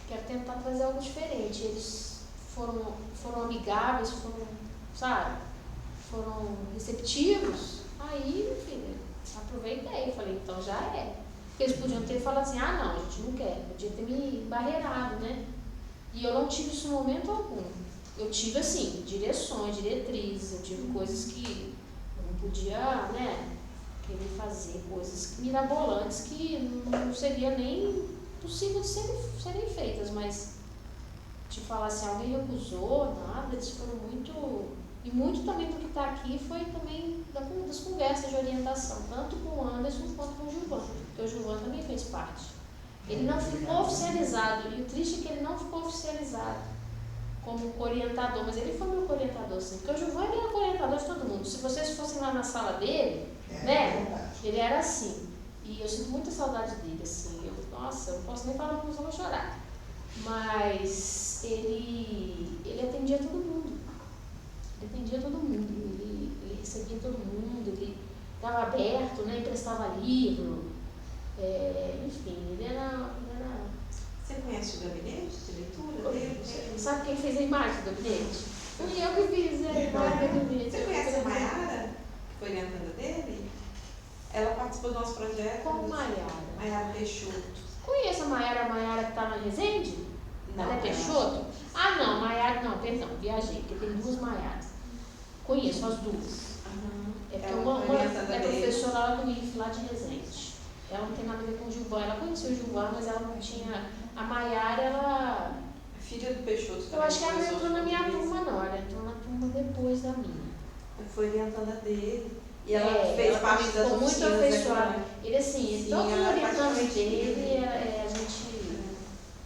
Quero tentar trazer algo diferente. Eles foram amigáveis, foram receptivos. Aí, meu filho, aproveitei, falei, então já é. Porque eles podiam ter falado assim, não, a gente não quer, podia ter me barreirado, né? E eu não tive isso em momento algum. Eu tive, assim, direções, diretrizes, eu tive coisas que eu não podia, né, querer fazer, coisas mirabolantes que não seria nem possível de serem feitas, mas te falar assim, alguém recusou, nada, eles foram muito... E muito também do que está aqui foi também das conversas de orientação, tanto com o Anderson quanto com o Gilvan, porque o Gilvan também fez parte. Ele não ficou oficializado, e o triste é que ele não ficou oficializado como orientador, mas ele foi meu orientador, sim, porque o Gilvan era orientador de todo mundo. Se vocês fossem lá na sala dele, né, ele era assim, e eu sinto muita saudade dele, assim, nossa, eu não posso nem falar porque eu vou chorar, mas ele atendia todo mundo. Ele atendia todo mundo, ele recebia todo mundo, ele estava aberto, né, emprestava livro, enfim, ele era... Você conhece o gabinete de leitura dele? Sabe quem fez a imagem do gabinete? Fui eu que fiz a imagem do gabinete. Você conhece a Maiara, que foi orientada dele? Ela participou do nosso projeto. Qual Maiara? Maiara Peixoto. Conheço a Maiara que está na Resende? Não, ela é Peixoto? Não, Maiara, não, perdão, viajei, porque tem duas Maiaras. Conheço as duas. É porque uma é professora lá do IF, lá de Resende. Ela não tem nada a ver com o Gilvan. Ela conheceu o Gilvan, mas ela não tinha... A Maiara, ela... Filha do Peixoto. Eu acho que ela não entrou na minha turma, não. Ela entrou na turma depois da minha. Foi orientada dele. E ela fez parte das oficinas. Muito afeiçoada. Ele, assim, todos os orientantes dele, a gente...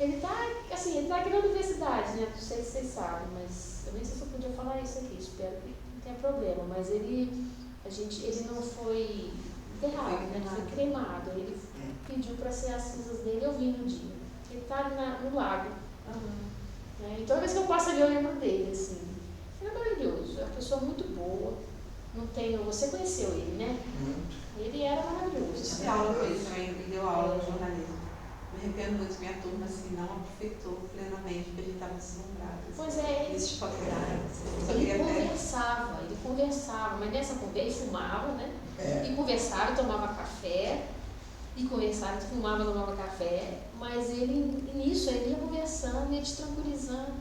Ele tá aqui na universidade, né? Não sei se vocês sabem, mas eu nem sei se eu podia falar isso aqui. Espero que não tenha problema. Mas ele não foi enterrado, né? Ele foi cremado. Ele pediu para ser as cinzas dele, eu vi no dia. Ele está no lago. Né? E toda vez que eu passo ali, eu lembro dele, assim. Ele é maravilhoso, é uma pessoa muito boa. Você conheceu ele, né? Ele era maravilhoso. Eu tive aula com ele também, ele deu aula de jornalismo. Me arrependo muito que minha turma assim, não aproveitou plenamente, porque a gente estava deslumbrado. Pois é. Existe faculdade. Ele conversava, mas nessa conversa ele fumava, né? E conversava e tomava café. E conversava, e fumava e tomava café. Mas nisso, ele ia conversando, ia te tranquilizando.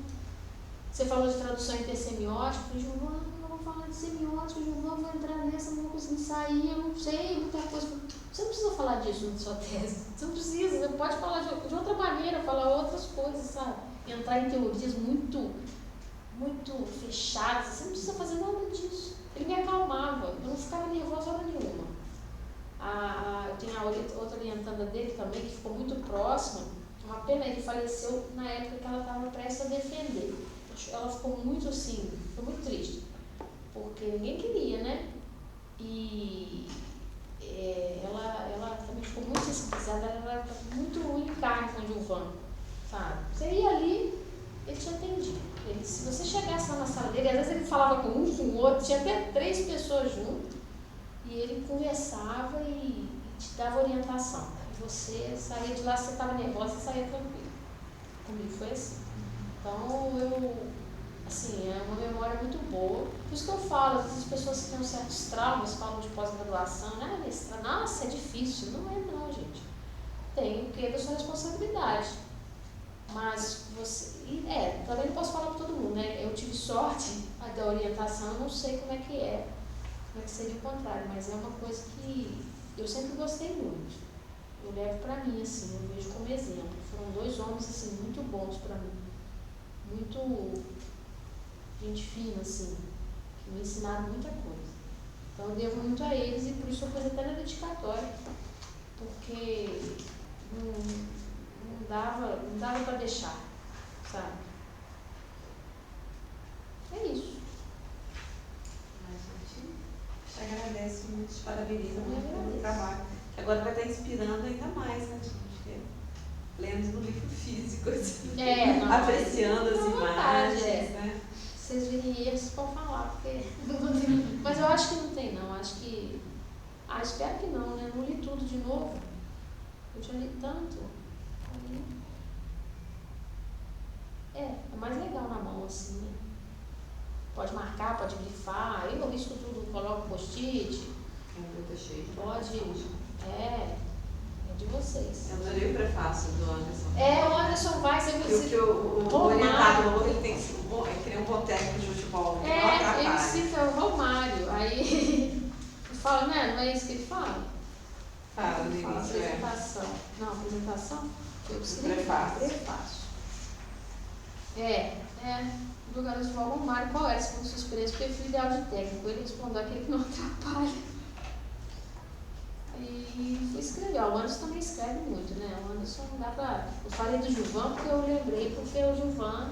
Você falou de tradução intersemiótica, eu falei, Gilvan, não vou falar de semiótica, eu vou entrar nessa, não vou conseguir sair, eu não sei, muita coisa. Você não precisa falar disso na sua tese. Você não precisa, você pode falar de outra maneira, falar outras coisas, sabe? Entrar em teorias muito fechadas, você não precisa fazer nada disso. Ele me acalmava, eu não ficava nervosa hora nenhuma. Eu tenho a outra orientanda dele também, que ficou muito próxima. Uma pena, ele faleceu na época que ela estava prestes a defender. Ela ficou muito assim, foi muito triste, porque ninguém queria, né? E ela também ficou muito sensibilizada, ela era muito em carne com o Gilvan, sabe? Você ia ali, ele te atendia. Se você chegasse lá na sala dele, às vezes ele falava com um, com o outro, tinha até 3 pessoas juntas, e ele conversava e te dava orientação. E você saía de lá, se você estava nervosa, você saía tranquilo. Comigo foi assim. Então, assim, é uma memória muito boa. Por isso que eu falo, às vezes as pessoas que têm certos traumas falam de pós-graduação, né? Nossa, é difícil. Não é não, gente. Tem o que da sua responsabilidade. Mas também não posso falar para todo mundo, né? Eu tive sorte da orientação, eu não sei como é que seria o contrário, mas é uma coisa que eu sempre gostei muito. Eu levo para mim, assim, eu vejo como exemplo. Foram 2 homens, assim, muito bons para mim. Muito gente fina, assim, que me ensinaram muita coisa. Então eu devo muito a eles e por isso eu pus até na dedicatória, porque não dava para deixar, sabe? É isso. A gente te agradece muito, te parabeniza muito pelo trabalho. Agora vai estar inspirando ainda mais, né, gente? Lendo no livro físico, assim, apreciando as imagens, né? Vocês virem eles para falar, porque mas eu acho que não tem, não. Acho que. Espero que não, né? Não li tudo de novo. Eu já li tanto. É mais legal na mão, assim, né? Pode marcar, pode grifar. Eu risco tudo, coloco post-it. Pode. É de vocês. Eu adorei o prefácio do Anderson. O Anderson vai ser porque o orientador ele tem que criar um boteco de futebol. Ele cita o Romário. Aí ele fala, né? Não é isso que ele fala? Fala, no início, apresentação. Não, apresentação? Eu escrevi. Prefácio. Do garoto de futebol Romário, qual era, segundo sua experiência, perfil ideal de técnico? Ele respondeu aquele que não atrapalha. E fui escrever. O Anderson também escreve muito, né? O Anderson não dá pra. Eu falei do Gilvan porque eu lembrei, porque o Gilvan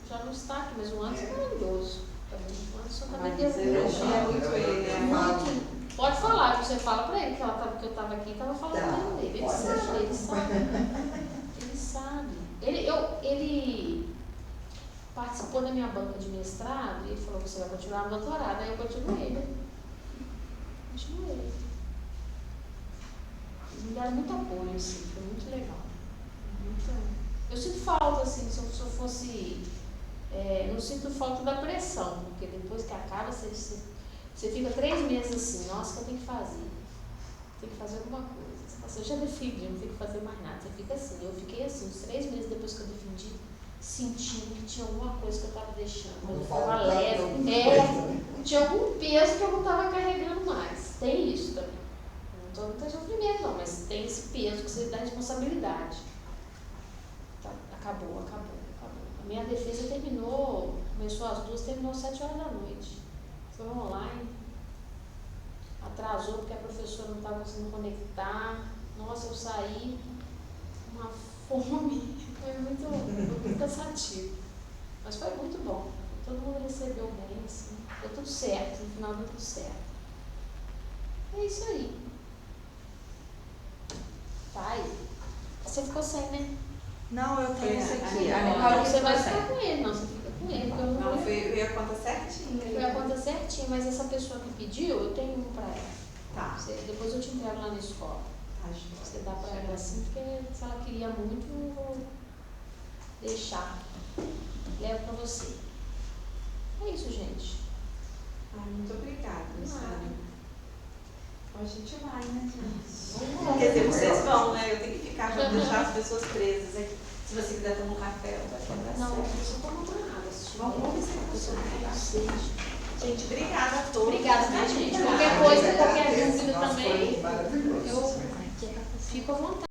já não está aqui, mas o Anderson é maravilhoso. O Anderson também deu muito ele. Pode falar, que você fala pra ele que eu estava aqui e estava falando dele. Ele sabe. Ele sabe. Ele participou da minha banca de mestrado e ele falou que você vai continuar no doutorado. Aí eu continuei, né? Continuei. Eles me deram muito apoio, assim, foi muito legal. Eu sinto falta, assim, se eu fosse. Não sinto falta da pressão, porque depois que acaba, você fica 3 meses assim, nossa, o que eu tenho que fazer? Tem que fazer alguma coisa. Você fala, eu já defendi, não tenho que fazer mais nada. Você fica assim. Eu fiquei assim, uns 3 meses depois que eu defendi, sentindo que tinha alguma coisa que eu estava deixando. Eu estava leve. Tinha algum peso que eu não estava carregando mais. Tem isso também. Não estou no sofrimento, não, mas tem esse peso que você dá responsabilidade. Tá, acabou. A minha defesa começou às 2, terminou às 7 horas da noite. Foi online. Atrasou porque a professora não estava conseguindo conectar. Nossa, eu saí com uma fome. Foi muito cansativo. Mas foi muito bom. Todo mundo recebeu bem, assim. Deu tudo certo, no final deu tudo certo. É isso aí. Tá aí. Você ficou sem, né? Não, eu tenho esse aqui. Não, você vai ficar com ele, não. Você fica com ele. Não, foi a conta certinha. Foi a conta certinha, mas essa pessoa que pediu, eu tenho um pra ela. Tá. Depois eu te entrego lá na escola. Você dá pra ela assim, porque se ela queria muito, eu vou deixar. Levo pra você. É isso, gente. Muito obrigada, Luciana. A gente vai, né, Vamos. Quer dizer, vocês vão, né? Eu tenho que ficar para deixar as pessoas presas aqui. Se você quiser tomar um café, eu vou dar não, certo. não precisa tomar nada. Vamos ver se você não Gente, obrigada a todos. Obrigada, tá, gente? Obrigada. Qualquer coisa, qualquer Esse dúvida nosso também, foi maravilhoso. eu fico à vontade.